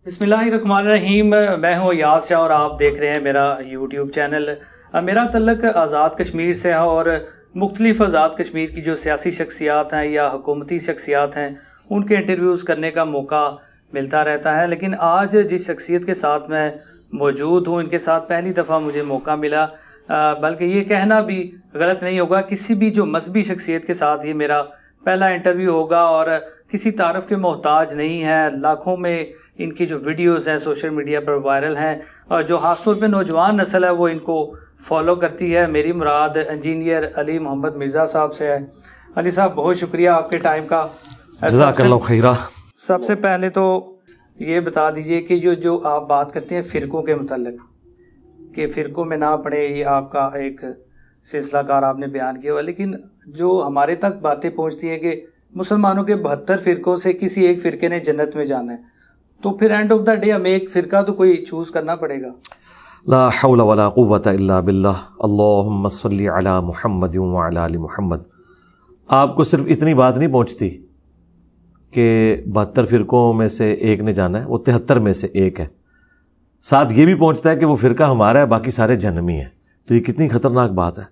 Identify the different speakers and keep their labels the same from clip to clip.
Speaker 1: بسم اللہ الرحمن الرحیم. میں ہوں یاس شاہ اور آپ دیکھ رہے ہیں میرا یوٹیوب چینل. میرا تعلق آزاد کشمیر سے ہے اور مختلف آزاد کشمیر کی جو سیاسی شخصیات ہیں یا حکومتی شخصیات ہیں ان کے انٹرویوز کرنے کا موقع ملتا رہتا ہے. لیکن آج جس شخصیت کے ساتھ میں موجود ہوں ان کے ساتھ پہلی دفعہ مجھے موقع ملا، بلکہ یہ کہنا بھی غلط نہیں ہوگا، کسی بھی جو مذہبی شخصیت کے ساتھ یہ میرا پہلا انٹرویو ہوگا اور کسی تعارف کے محتاج نہیں ہے. لاکھوں میں ان کی جو ویڈیوز ہیں سوشل میڈیا پر وائرل ہیں اور جو خاص طور پہ نوجوان نسل ہے وہ ان کو فالو کرتی ہے. میری مراد انجینئر علی محمد مرزا صاحب سے ہے. علی صاحب بہت شکریہ آپ کے ٹائم کا.
Speaker 2: جزاک اللہ خیرہ.
Speaker 1: سب سے پہلے تو یہ بتا دیجئے کہ جو آپ بات کرتے ہیں فرقوں کے متعلق کہ فرقوں میں نہ پڑے، یہ آپ کا ایک سلسلہ کار آپ نے بیان کیا ہوا، لیکن جو ہمارے تک باتیں پہنچتی ہیں کہ مسلمانوں کے 72 فرقوں سے کسی ایک فرقے نے جنت میں جانا ہے، تو پھر اینڈ آف دا ڈے ہمیں ایک فرقہ تو کوئی چوز کرنا پڑے گا.
Speaker 2: لا حول ولا قوت الا باللہ. اللہم صلی علی محمد وعلی آل محمد. آپ کو صرف اتنی بات نہیں پہنچتی کہ 72 فرقوں میں سے ایک نے جانا ہے، وہ 73 میں سے ایک ہے. ساتھ یہ بھی پہنچتا ہے کہ وہ فرقہ ہمارا ہے، باقی سارے جہنمی ہیں. تو یہ کتنی خطرناک بات ہے.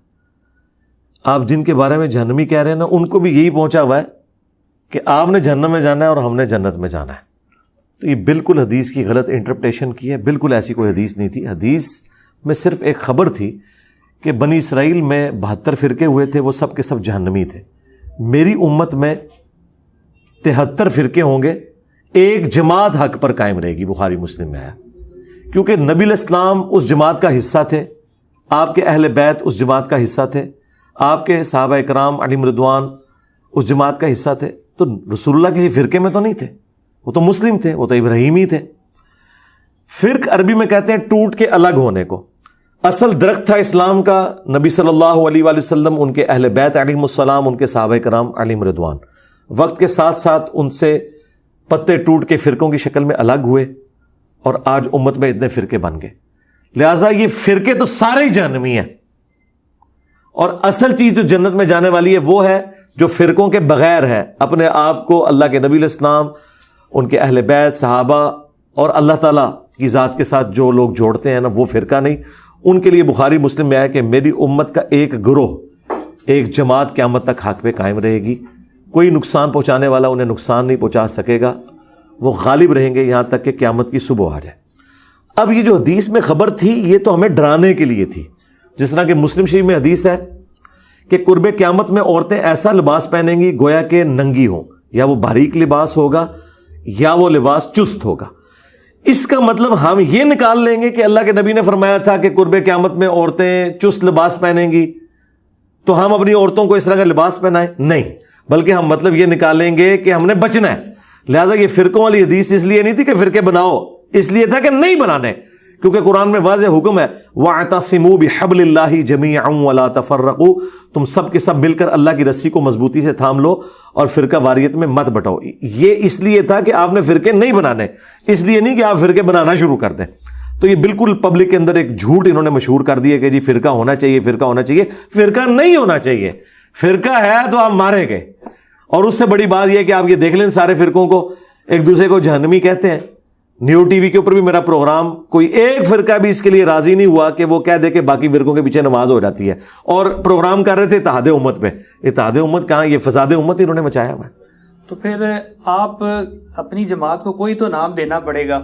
Speaker 2: آپ جن کے بارے میں جہنمی کہہ رہے ہیں نا، ان کو بھی یہی پہنچا ہوا ہے کہ آپ نے جہنم میں جانا ہے اور ہم نے جنت میں جانا ہے. تو یہ بالکل حدیث کی غلط انٹرپریٹیشن کی ہے. بالکل ایسی کوئی حدیث نہیں تھی. حدیث میں صرف ایک خبر تھی کہ بنی اسرائیل میں 72 فرقے ہوئے تھے، وہ سب کے سب جہنمی تھے. میری امت میں 73 فرقے ہوں گے، ایک جماعت حق پر قائم رہے گی. بخاری مسلم میں آیا. کیونکہ نبی علیہ السلام اس جماعت کا حصہ تھے، آپ کے اہل بیت اس جماعت کا حصہ تھے، آپ کے صحابہ اکرام علیہم رضوان اس جماعت کا حصہ تھے. تو رسول اللہ کسی فرقے میں تو نہیں تھے، وہ تو مسلم تھے، وہ تو ابراہیمی تھے. فرق عربی میں کہتے ہیں ٹوٹ کے الگ ہونے کو. اصل درخت تھا اسلام کا نبی صلی اللہ علیہ وآلہ وسلم، ان کے اہل بیت علیہم السلام، ان کے صحابہ کرام علیہم رضوان. وقت کے ساتھ ساتھ ان سے پتے ٹوٹ کے فرقوں کی شکل میں الگ ہوئے اور آج امت میں اتنے فرقے بن گئے. لہٰذا یہ فرقے تو سارے ہی جہنمی ہیں، اور اصل چیز جو جنت میں جانے والی ہے وہ ہے جو فرقوں کے بغیر ہے. اپنے آپ کو اللہ کے نبی علیہ السلام، ان کے اہل بیت، صحابہ اور اللہ تعالیٰ کی ذات کے ساتھ جو لوگ جوڑتے ہیں نا، وہ فرقہ نہیں. ان کے لیے بخاری مسلم میں آیا کہ میری امت کا ایک گروہ، ایک جماعت قیامت تک حق پہ قائم رہے گی. کوئی نقصان پہنچانے والا انہیں نقصان نہیں پہنچا سکے گا. وہ غالب رہیں گے یہاں تک کہ قیامت کی صبح آ جائے. اب یہ جو حدیث میں خبر تھی یہ تو ہمیں ڈرانے کے لیے تھی. جس طرح کہ مسلم شریف میں حدیث ہے کہ قرب قیامت میں عورتیں ایسا لباس پہنیں گی گویا کہ ننگی ہوں، یا وہ باریک لباس ہوگا یا وہ لباس چست ہوگا. اس کا مطلب ہم یہ نکال لیں گے کہ اللہ کے نبی نے فرمایا تھا کہ قرب قیامت میں عورتیں چست لباس پہنیں گی تو ہم اپنی عورتوں کو اس طرح کا لباس پہنائیں؟ نہیں، بلکہ ہم مطلب یہ نکالیں گے کہ ہم نے بچنا ہے. لہٰذا یہ فرقوں والی حدیث اس لیے نہیں تھی کہ فرقے بناؤ، اس لیے تھا کہ نہیں بنانے. کیونکہ قرآن میں واضح حکم ہے وَاعْتَصِمُوا بِحَبْلِ اللَّهِ جَمِيعًا وَلَا تَفَرَّقُوا. تم سب کے سب مل کر اللہ کی رسی کو مضبوطی سے تھام لو اور فرقہ واریت میں مت بٹو. یہ اس لیے تھا کہ آپ نے فرقے نہیں بنانے، اس لیے نہیں کہ آپ فرقے بنانا شروع کر دیں. تو یہ بالکل پبلک کے اندر ایک جھوٹ انہوں نے مشہور کر دیا کہ جی فرقہ ہونا چاہیے، فرقہ ہونا چاہیے. فرقہ نہیں ہونا چاہیے. فرقہ ہے تو آپ مارے گئے. اور اس سے بڑی بات یہ کہ آپ یہ دیکھ لیں سارے فرقوں کو ایک دوسرے کو جہنمی کہتے ہیں. نیو ٹی وی کے اوپر بھی میرا پروگرام، کوئی ایک فرقہ بھی اس کے لیے راضی نہیں ہوا کہ وہ کہہ دے کہ باقی فرقوں کے پیچھے نماز ہو جاتی ہے. اور پروگرام کر رہے تھے اتحاد امت پہ. اتحاد امت کہاں؟ یہ فساد امت انہوں نے مچایا ہوا ہے.
Speaker 1: تو پھر آپ اپنی جماعت کو کوئی تو نام دینا پڑے گا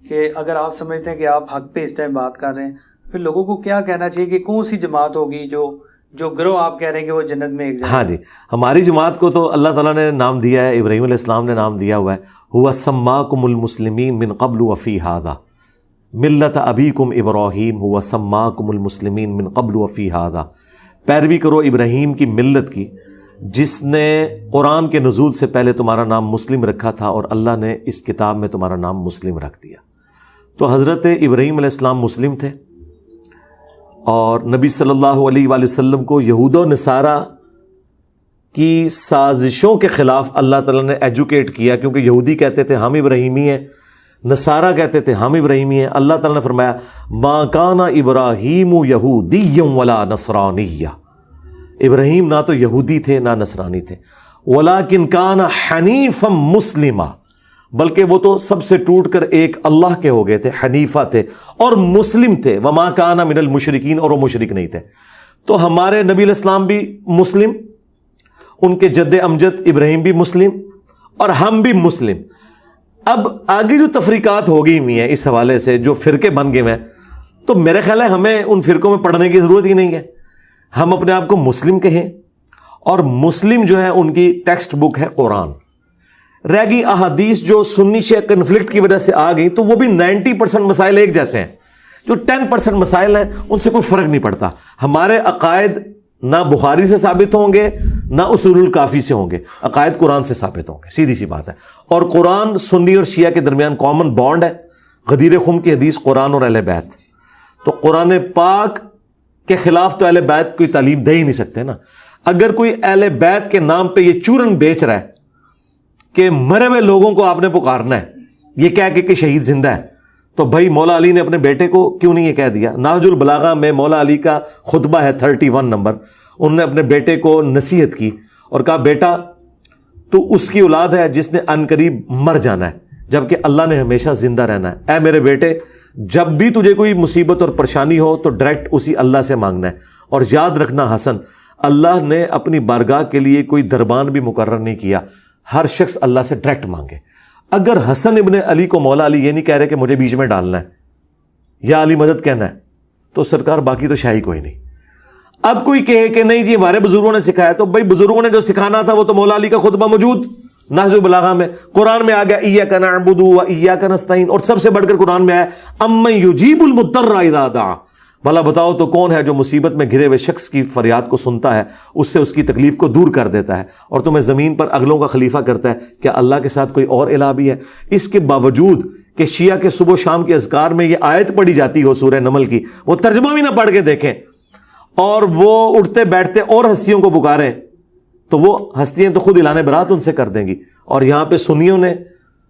Speaker 1: کہ اگر آپ سمجھتے ہیں کہ آپ حق پہ اس ٹائم بات کر رہے ہیں، پھر لوگوں کو کیا کہنا چاہیے کہ کون سی جماعت ہوگی جو گروہ آپ کہہ رہے ہیں کہ وہ جنت میں ایک جگہ؟
Speaker 2: ہاں جی، ہماری جماعت کو تو اللہ تعالیٰ نے نام دیا ہے، ابراہیم علیہ السلام نے نام دیا ہوا ہے هُوَ سَمَّاكُمُ الْمُسْلِمِينَ مِن قَبْلُ وَفِي هَذَا مِلَّةَ أَبِيكُمْ إِبْرَاهِيمَ هُوَ سَمَّاكُمُ الْمُسْلِمِينَ مِن قَبْلُ وَفِي هَذَا. پیروی کرو ابراہیم کی ملت کی جس نے قرآن کے نزول سے پہلے تمہارا نام مسلم رکھا تھا اور اللہ نے اس کتاب میں تمہارا نام مسلم رکھ دیا. تو حضرت ابراہیم علیہ السلام مسلم تھے، اور نبی صلی اللہ علیہ وآلہ وسلم کو یہود و نصارہ کی سازشوں کے خلاف اللہ تعالیٰ نے ایجوکیٹ کیا. کیونکہ یہودی کہتے تھے ہم ابراہیمی ہیں، نصارہ کہتے تھے ہم ابراہیمی ہیں. اللہ تعالیٰ نے فرمایا ما کان ابراہیم یہودیا ولا نصرانیا. ابراہیم نہ تو یہودی تھے نہ نصرانی تھے. ولکن کان حنیفا مسلما، بلکہ وہ تو سب سے ٹوٹ کر ایک اللہ کے ہو گئے تھے، حنیفہ تھے اور مسلم تھے، وما کان من المشرکین، اور وہ مشرک نہیں تھے۔ تو ہمارے نبی علیہ السلام بھی مسلم، ان کے جد امجد ابراہیم بھی مسلم، اور ہم بھی مسلم۔ اب آگے جو تفریقات ہو گئی ہوئی ہیں اس حوالے سے، جو فرقے بن گئے ہیں، تو میرے خیال ہے ہمیں ان فرقوں میں پڑھنے کی ضرورت ہی نہیں ہے۔ ہم اپنے آپ کو مسلم کہیں، اور مسلم جو ہے ان کی ٹیکسٹ بک ہے قرآن۔ رہ گئی احادیث جو سنی شیعہ کنفلکٹ کی وجہ سے آ گئی، تو وہ بھی 90% مسائل ایک جیسے ہیں، جو 10% مسائل ہیں ان سے کوئی فرق نہیں پڑتا۔ ہمارے عقائد نہ بخاری سے ثابت ہوں گے نہ اصول الکافی سے ہوں گے، عقائد قرآن سے ثابت ہوں گے، سیدھی سی بات ہے۔ اور قرآن سنی اور شیعہ کے درمیان کامن بانڈ ہے، غدیر خم کی حدیث قرآن اور اہل بیت۔ تو قرآن پاک کے خلاف تو اہل بیت کوئی تعلیم دے ہی نہیں سکتے نا۔ اگر کوئی اہل بیت کے نام پہ یہ چورن بیچ رہا ہے کہ مرے ہوئے لوگوں کو آپ نے پکارنا ہے، یہ کہہ کے کہ شہید زندہ ہے، تو بھائی مولا علی نے اپنے بیٹے کو کیوں نہیں یہ کہہ دیا؟ نہج البلاغہ میں مولا علی کا خطبہ ہے 31 نمبر، انہوں نے اپنے بیٹے کو نصیحت کی اور کہا بیٹا تو اس کی اولاد ہے جس نے عنقریب مر جانا ہے، جبکہ اللہ نے ہمیشہ زندہ رہنا ہے۔ اے میرے بیٹے، جب بھی تجھے کوئی مصیبت اور پریشانی ہو تو ڈائریکٹ اسی اللہ سے مانگنا ہے، اور یاد رکھنا حسن، اللہ نے اپنی بارگاہ کے لیے کوئی دربان بھی مقرر نہیں کیا، ہر شخص اللہ سے ڈائریکٹ مانگے۔ اگر حسن ابن علی کو مولا علی یہ نہیں کہہ رہے کہ مجھے بیچ میں ڈالنا ہے یا علی مدد کہنا ہے، تو سرکار باقی تو شاہی کوئی نہیں۔ اب کوئی کہے کہ نہیں جی ہمارے بزرگوں نے سکھایا، تو بھائی بزرگوں نے جو سکھانا تھا وہ تو مولا علی کا خطبہ موجود نہج البلاغہ میں، قرآن میں آ گیا ایاک نعبد و ایاک نستعین، اور سب سے بڑھ کر قرآن میں آیا امن یجیب المضطر اذا دعا، بھلا بتاؤ تو کون ہے جو مصیبت میں گھرے ہوئے شخص کی فریاد کو سنتا ہے، اس سے اس کی تکلیف کو دور کر دیتا ہے، اور تمہیں زمین پر اگلوں کا خلیفہ کرتا ہے۔ کیا اللہ کے ساتھ کوئی اور الہ بھی ہے؟ اس کے باوجود کہ شیعہ کے صبح و شام کے اذکار میں یہ آیت پڑھی جاتی ہو سورہ نمل کی، وہ ترجمہ بھی نہ پڑھ کے دیکھیں، اور وہ اٹھتے بیٹھتے اور ہستیوں کو پکاریں، تو وہ ہستیاں تو خود اعلان برات ان سے کر دیں گی۔ اور یہاں پہ سنیوں نے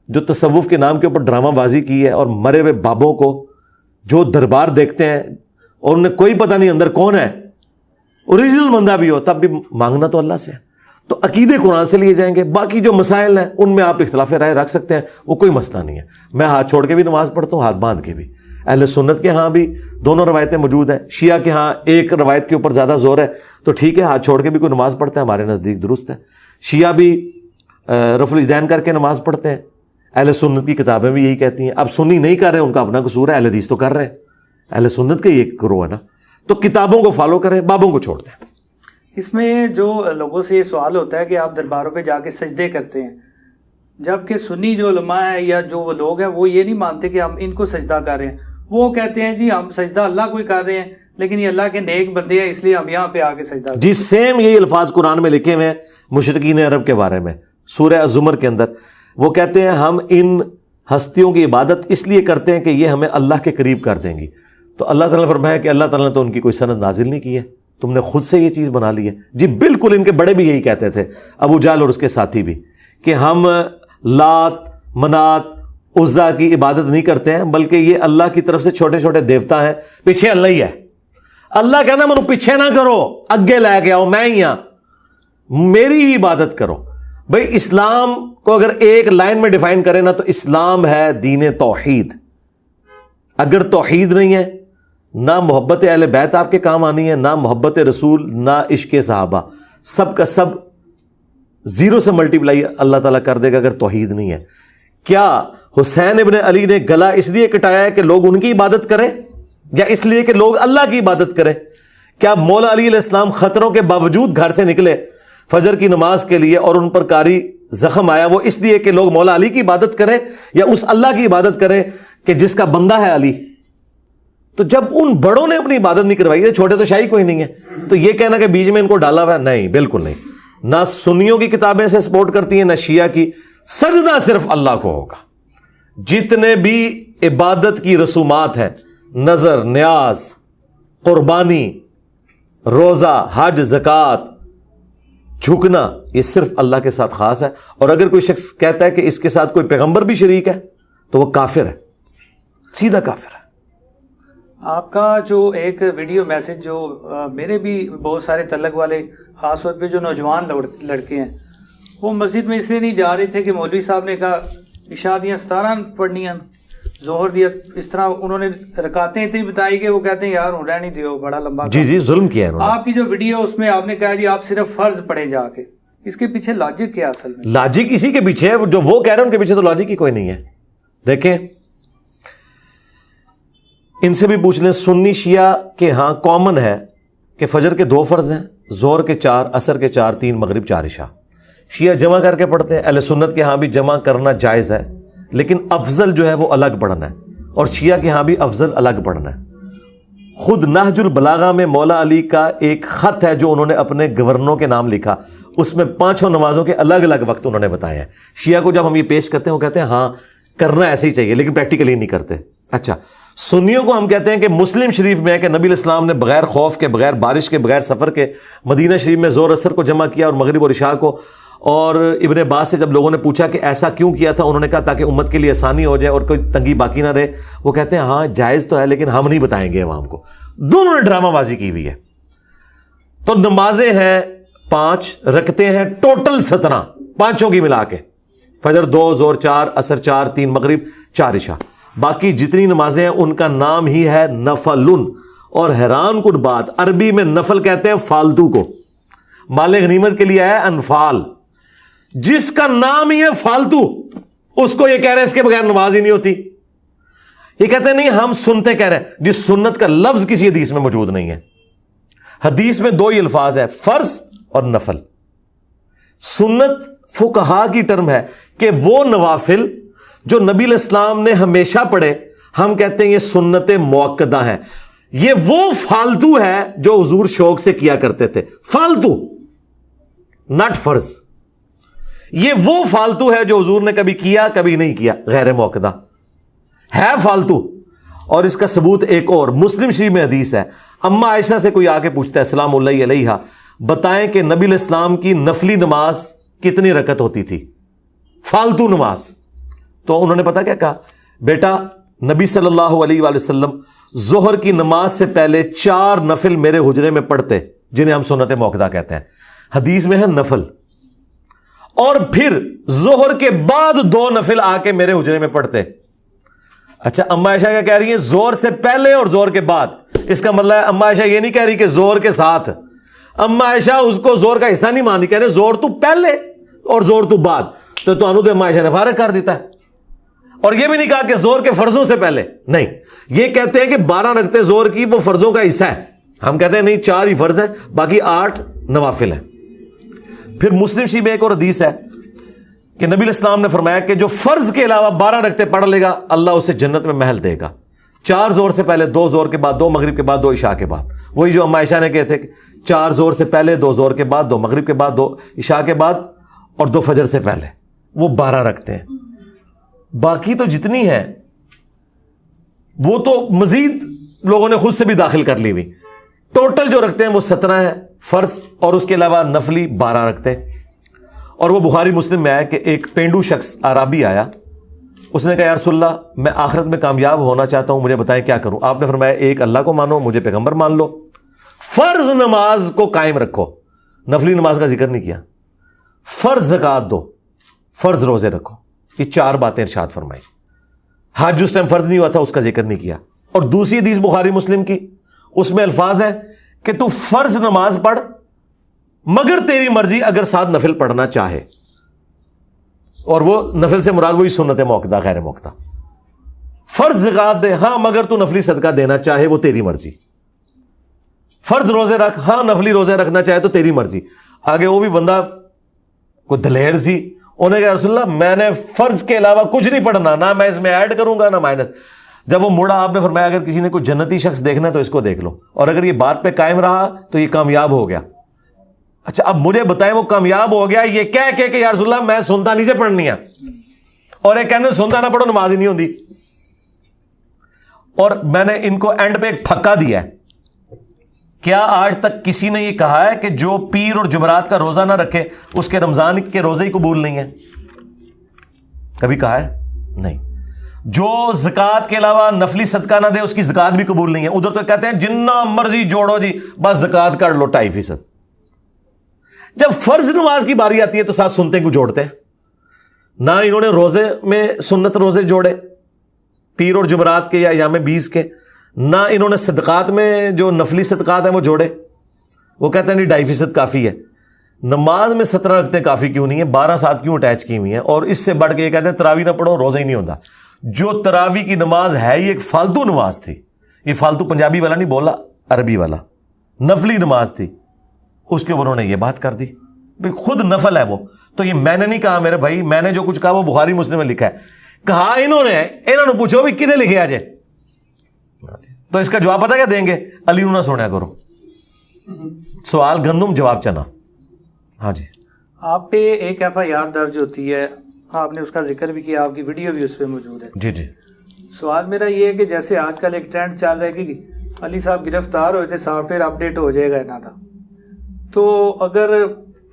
Speaker 2: جو تصوف کے نام کے اوپر ڈرامہ بازی کی ہے، اور مرے ہوئے بابوں کو جو دربار دیکھتے ہیں اور انہیں کوئی پتہ نہیں اندر کون ہے، اوریجنل بندہ بھی ہو تب بھی مانگنا تو اللہ سے ہے۔ تو عقیدے قرآن سے لیے جائیں گے، باقی جو مسائل ہیں ان میں آپ اختلاف رائے رکھ سکتے ہیں، وہ کوئی مسئلہ نہیں ہے۔ میں ہاتھ چھوڑ کے بھی نماز پڑھتا ہوں، ہاتھ باندھ کے بھی۔ اہل سنت کے ہاں بھی دونوں روایتیں موجود ہیں، شیعہ کے ہاں ایک روایت کے اوپر زیادہ زور ہے، تو ٹھیک ہے ہاتھ چھوڑ کے بھی کوئی نماز پڑھتا ہے، ہمارے نزدیک درست ہے۔ شیعہ بھی رفع الیدین کر کے نماز پڑھتے ہیں، اہل سنت کی کتابیں بھی یہی کہتی ہیں۔ اب سنی نہیں کر رہے، ان کا اپنا قصور ہے، اہل حدیث تو کر رہے ہیں، اہل سنت کا یہ گروہ ہے نا، تو کتابوں کو فالو کریں، بابوں کو چھوڑ دیں۔
Speaker 1: اس میں جو لوگوں سے یہ سوال ہوتا ہے کہ آپ درباروں پہ جا کے سجدے کرتے ہیں، جبکہ سنی جو علماء ہیں یا جو وہ لوگ ہیں وہ یہ نہیں مانتے کہ ہم ان کو سجدہ کر رہے ہیں، وہ کہتے ہیں جی ہم سجدہ اللہ کو ہی کر رہے ہیں، لیکن یہ اللہ کے نیک بندے ہیں اس لیے ہم یہاں پہ آ کے سجدہ
Speaker 2: جی سیم یہی الفاظ قرآن میں لکھے ہوئے ہیں مشرکین عرب کے بارے میں، سورہ الزمر کے اندر وہ کہتے ہیں ہم ان ہستیوں کی عبادت اس لیے کرتے ہیں کہ یہ ہمیں اللہ کے قریب کر دیں گی۔ تو اللہ تعالیٰ نے فرمایا کہ اللہ تعالیٰ نے تو ان کی کوئی سند نازل نہیں کی ہے، تم نے خود سے یہ چیز بنا لی ہے۔ جی بالکل، ان کے بڑے بھی یہی کہتے تھے، ابو جہل اور اس کے ساتھی بھی، کہ ہم لات، منات، عزا کی عبادت نہیں کرتے ہیں، بلکہ یہ اللہ کی طرف سے چھوٹے چھوٹے دیوتا ہیں، پیچھے اللہ ہی ہے۔ اللہ کہنا منو پیچھے نہ کرو، اگے لے کے آؤ، میں ہی ہاں، میری ہی عبادت کرو۔ بھائی اسلام کو اگر ایک لائن میں ڈیفائن کرے نا تو اسلام ہے دین توحید۔ اگر توحید نہیں ہے، نہ محبت اہل بیت آپ کے کام آنی ہے، نہ محبت رسول، نہ عشق صحابہ، سب کا سب زیرو سے ملٹیپلائی اللہ تعالیٰ کر دے گا اگر توحید نہیں ہے۔ کیا حسین ابن علی نے گلا اس لیے کٹایا ہے کہ لوگ ان کی عبادت کریں، یا اس لیے کہ لوگ اللہ کی عبادت کریں؟ کیا مولا علی علیہ السلام خطروں کے باوجود گھر سے نکلے فجر کی نماز کے لیے اور ان پر کاری زخم آیا، وہ اس لیے کہ لوگ مولا علی کی عبادت کریں یا اس اللہ کی عبادت کریں کہ جس کا بندہ ہے علی؟ تو جب ان بڑوں نے اپنی عبادت نہیں کروائی ہے، چھوٹے تو شاہی کوئی نہیں ہے، تو یہ کہنا کہ بیچ میں ان کو ڈالا ہوا ہے، نہیں، بالکل نہیں۔ نہ سنیوں کی کتابیں سے سپورٹ کرتی ہیں، نہ شیعہ کی۔ سجدہ صرف اللہ کو ہوگا۔ جتنے بھی عبادت کی رسومات ہیں، نظر، نیاز، قربانی، روزہ، حج، زکوٰۃ، جھکنا، یہ صرف اللہ کے ساتھ خاص ہے۔ اور اگر کوئی شخص کہتا ہے کہ اس کے ساتھ کوئی پیغمبر بھی شریک ہے تو وہ کافر ہے، سیدھا کافر ہے۔
Speaker 1: آپ کا جو ایک ویڈیو میسج جو میرے بھی بہت سارے تعلق والے، خاص طور پہ جو نوجوان لڑکے ہیں، وہ مسجد میں اس لیے نہیں جا رہے تھے کہ مولوی صاحب نے کہا عشاء دیاں 17 پڑھنیاں، ظہر دیا اس طرح انہوں نے رکعتیں اتنی بتائی کہ وہ کہتے ہیں یار رہنے دیو بڑا لمبا.
Speaker 2: جی ظلم کیا ہے.
Speaker 1: آپ کی جو ویڈیو اس میں آپ نے کہا جی آپ صرف فرض پڑھیں جا کے، اس کے پیچھے لاجک کیا اصل میں؟
Speaker 2: لاجک اسی کے پیچھے ہے جو وہ کہہ رہے ہیں، ان کے پیچھے تو لاجک ہی کوئی نہیں ہے. دیکھیں ان سے بھی پوچھ لیں، سنی شیعہ کے ہاں کامن ہے کہ فجر کے 2 فرض ہیں، ظہر کے 4، عصر کے 4، 3 مغرب 4 عشاء. شیعہ جمع کر کے پڑھتے ہیں. اہل سنت کے ہاں بھی جمع کرنا جائز ہے، لیکن افضل جو ہے وہ الگ پڑھنا ہے، اور شیعہ کے ہاں بھی افضل الگ پڑھنا ہے. خود نہج البلاغہ میں مولا علی کا ایک خط ہے جو انہوں نے اپنے گورنروں کے نام لکھا، اس میں 5 نمازوں کے الگ الگ وقت انہوں نے بتائے ہیں. شیعہ کو جب ہم یہ پیش کرتے ہیں وہ کہتے ہیں ہاں کرنا ایسے ہی چاہیے، لیکن پریکٹیکلی نہیں کرتے. اچھا سنیوں کو ہم کہتے ہیں کہ مسلم شریف میں ہے کہ نبی الاسلام نے بغیر خوف کے، بغیر بارش کے، بغیر سفر کے مدینہ شریف میں ظہر عصر کو جمع کیا اور مغرب اور عشاء کو. اور ابن عباس سے جب لوگوں نے پوچھا کہ ایسا کیوں کیا تھا، انہوں نے کہا تاکہ امت کے لیے آسانی ہو جائے اور کوئی تنگی باقی نہ رہے. وہ کہتے ہیں ہاں جائز تو ہے لیکن ہم نہیں بتائیں گے عوام کو. دونوں نے ڈرامہ بازی کی ہوئی ہے. تو نمازیں ہیں 5، رکھتے ہیں ٹوٹل 17، پانچوں کی ملا کے، فجر 2، ظہر 4، عصر 4، 3 مغرب 4 عشاء. باقی جتنی نمازیں ہیں ان کا نام ہی ہے نفل. اور حیران کن بات، عربی میں نفل کہتے ہیں فالتو کو. مال غنیمت کے لیے ہے انفال، جس کا نام ہی ہے فالتو اس کو یہ کہہ رہے ہیں اس کے بغیر نماز ہی نہیں ہوتی. یہ کہتے ہیں نہیں ہم سنتے کہہ رہے ہیں. جس سنت کا لفظ کسی حدیث میں موجود نہیں ہے. حدیث میں 2 ہی الفاظ ہے، فرض اور نفل. سنت فقہا کی ٹرم ہے کہ وہ نوافل جو نبی علیہ السلام نے ہمیشہ پڑھے، ہم کہتے ہیں یہ سنت مؤکدہ ہیں. یہ وہ فالتو ہے جو حضور شوق سے کیا کرتے تھے، فالتو ناٹ فرض. یہ وہ فالتو ہے جو حضور نے کبھی کیا کبھی نہیں کیا، غیر مؤکدہ ہے فالتو. اور اس کا ثبوت ایک اور مسلم شریف میں حدیث ہے. اما عائشہ سے کوئی آ کے پوچھتا ہے السلام علیہ، بتائیں کہ نبی علیہ السلام کی نفلی نماز کتنی رکعت ہوتی تھی، فالتو نماز. تو انہوں نے پتا کیا کہا، بیٹا نبی صلی اللہ علیہ وآلہ وسلم ظہر کی نماز سے پہلے 4 نفل میرے حجرے میں پڑھتے جنہیں ہم سنت مؤکدہ کہتے ہیں. حدیث میں ہے نفل. اور پھر ظہر کے بعد 2 نفل آ کے میرے حجرے میں پڑھتے. اچھا اما عائشہ کیا کہہ رہی ہیں، ظہر سے پہلے اور ظہر کے بعد. اس کا مطلب ہے اما عائشہ یہ نہیں کہہ رہی کہ ظہر کے ساتھ. اما عائشہ اس کو ظہر کا حصہ نہیں مانی، کہہ رہے ظہر تو پہلے اور ظہر تو بعد. تو اما عائشہ نے فارغ کر دیتا ہے. اور یہ بھی نہیں کہا کہ ظہر کے فرضوں سے پہلے، نہیں. یہ کہتے ہیں کہ 12 رکعتیں ظہر کی وہ فرضوں کا حصہ ہے. ہم کہتے ہیں نہیں 4 ہی فرض ہیں، باقی 8 نوافل ہیں. پھر مسلم شریف میں ایک اور حدیث ہے کہ نبی علیہ السلام نے فرمایا کہ جو فرض کے علاوہ 12 رکعتیں پڑھ لے گا اللہ اسے جنت میں محل دے گا. 4 ظہر سے پہلے، 2 ظہر کے بعد، 2 مغرب کے بعد، 2 عشاء کے بعد. وہی جو اما عائشہ نے کہتے کہ 4 ظہر سے پہلے، 2 ظہر کے بعد، 2 مغرب کے بعد، 2 عشاء کے بعد اور 2 فجر سے پہلے، وہ 12 رکھتے ہیں. باقی تو جتنی ہیں وہ تو مزید لوگوں نے خود سے بھی داخل کر لی ہوئی. ٹوٹل جو رکھتے ہیں وہ 17 ہے فرض، اور اس کے علاوہ نفلی 12 رکھتے ہیں. اور وہ بخاری مسلم میں آیا کہ ایک پینڈو شخص عربی آیا، اس نے کہا یا رسول اللہ میں آخرت میں کامیاب ہونا چاہتا ہوں، مجھے بتائیں کیا کروں. آپ نے فرمایا ایک اللہ کو مانو، مجھے پیغمبر مان لو، فرض نماز کو قائم رکھو. نفلی نماز کا ذکر نہیں کیا. فرض زکات دو، فرض روزے رکھو. یہ 4 باتیں ارشاد فرمائی. حج اس ٹائم فرض نہیں ہوا تھا، اس کا ذکر نہیں کیا. اور دوسری حدیث بخاری مسلم کی، اس میں الفاظ ہیں کہ تو فرض نماز پڑھ مگر تیری مرضی اگر ساتھ نفل پڑھنا چاہے. اور وہ نفل سے مراد وہی سنت مؤکدہ غیر مؤکدہ. فرض زکات دے ہاں مگر تو نفلی صدقہ دینا چاہے وہ تیری مرضی. فرض روزے رکھ ہاں نفلی روزے رکھنا چاہے تو تیری مرضی. آگے وہ بھی بندہ کوئی دلیر سی، انہوں نے کہا رسول اللہ میں نے فرض کے علاوہ کچھ نہیں پڑھنا، نہ میں اس میں ایڈ کروں گا نہ مائنس. جب وہ مڑا آپ نے فرمایا اگر کسی نے کوئی جنتی شخص دیکھنا ہے تو اس کو دیکھ لو، اور اگر یہ بات پہ قائم رہا تو یہ کامیاب ہو گیا. اچھا اب مجھے بتائیں وہ کامیاب ہو گیا یہ کہہ کہ یا رسول اللہ میں سنتا نہیں سے پڑھنی ہے، اور ایک کہنے سنتا نہ پڑھو نماز ہی نہیں ہوتی. اور میں نے ان کو اینڈ پہ ایک پھکا دیا ہے. کیا آج تک کسی نے یہ کہا ہے کہ جو پیر اور جمعرات کا روزہ نہ رکھے اس کے رمضان کے روزے ہی قبول نہیں ہے؟ کبھی کہا ہے؟ نہیں. جو زکات کے علاوہ نفلی صدقہ نہ دے اس کی زکات بھی قبول نہیں ہے. ادھر تو کہتے ہیں جنہ مرضی جوڑو جی بس زکات کر لو 2.5%. جب فرض نماز کی باری آتی ہے تو ساتھ سنتے کو جوڑتے ہیں. نہ انہوں نے روزے میں سنت روزے جوڑے پیر اور جمعرات کے یا ایام 20 کے، نہ انہوں نے صدقات میں جو نفلی صدقات ہیں وہ جوڑے. وہ کہتے ہیں نہیں 2.5% کافی ہے. نماز میں 17 رکعتیں کافی کیوں نہیں ہے، 12 ساتھ کیوں اٹیچ کی ہوئی ہیں؟ اور اس سے بڑھ کے یہ کہتے ہیں تراویح نہ پڑھو روزہ ہی نہیں ہوتا. جو تراویح کی نماز ہے یہ ایک فالتو نماز تھی. یہ فالتو پنجابی والا نہیں بولا، عربی والا، نفلی نماز تھی. اس کے اوپر انہوں نے یہ بات کر دی بھئی خود نفل ہے وہ. تو یہ میں نے نہیں کہا میرے بھائی، میں نے جو کچھ کہا وہ بخاری مسلم میں لکھا ہے. کہا انہوں نے پوچھو بھی کدے لکھے آج. تو اس کا جواب پتہ کیا دیں گے؟ علی نہ سونا کرو، سوال گندم جواب چنا. ہاں جی.
Speaker 1: آپ پہ ایک FIR درج ہوتی ہے، آپ نے اس کا ذکر بھی کیا، آپ کی ویڈیو بھی اس پہ موجود ہے.
Speaker 2: جی جی.
Speaker 1: سوال میرا یہ ہے کہ جیسے آج کل ایک ٹرینڈ چل رہا ہے کہ علی صاحب گرفتار ہوئے تھے، سافٹ ویئر اپڈیٹ ہو جائے گا نا تھا. تو اگر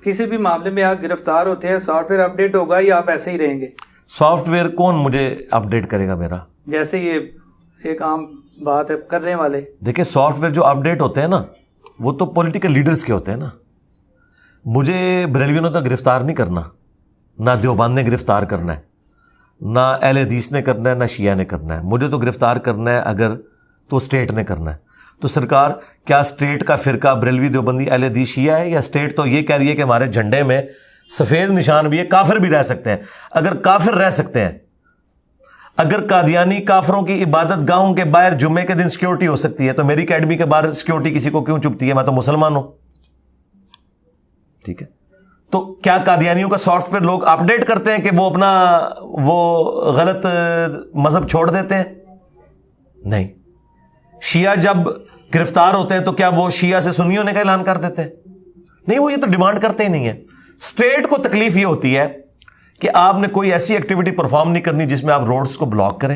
Speaker 1: کسی بھی معاملے میں آپ گرفتار ہوتے ہیں، سافٹ ویئر اپڈیٹ ہوگا یا آپ ایسے ہی رہیں گے؟
Speaker 2: سافٹ ویئر کون مجھے اپڈیٹ کرے گا میرا؟
Speaker 1: جیسے یہ ایک عام بات ہے کرنے والے. دیکھیں
Speaker 2: سافٹ ویئر جو اپڈیٹ ہوتے ہیں نا وہ تو پولیٹیکل لیڈرز کے ہوتے ہیں نا. مجھے بریلویوں نے تو گرفتار نہیں کرنا، نہ دیوبند نے گرفتار کرنا ہے، نہ اہل حدیث نے کرنا ہے، نہ شیعہ نے کرنا ہے. مجھے تو گرفتار کرنا ہے اگر تو اسٹیٹ نے کرنا ہے. تو سرکار کیا اسٹیٹ کا فرقہ بریلوی دیوبندی اہل حدیث شیعہ ہے، یا اسٹیٹ تو یہ کہہ رہی ہے کہ ہمارے جھنڈے میں سفید نشان بھی ہے، کافر بھی رہ سکتے ہیں؟ اگر کافر رہ سکتے ہیں، اگر قادیانی کافروں کی عبادت گاہوں کے باہر جمعے کے دن سیکیورٹی ہو سکتی ہے تو میری اکیڈمی کے باہر سیکیورٹی کسی کو کیوں چبھتی ہے؟ میں تو مسلمان ہوں. ٹھیک ہے. تو کیا قادیانیوں کا سافٹ ویئر لوگ اپڈیٹ کرتے ہیں کہ وہ اپنا غلط مذہب چھوڑ دیتے ہیں؟ نہیں. شیعہ جب گرفتار ہوتے ہیں تو کیا وہ شیعہ سے سنی ہونے کا اعلان کر دیتے ہیں؟ نہیں، وہ یہ تو ڈیمانڈ کرتے ہی نہیں ہے. اسٹیٹ کو تکلیف یہ ہوتی ہے کہ آپ نے کوئی ایسی ایکٹیویٹی پرفارم نہیں کرنی جس میں آپ روڈز کو بلاک کریں،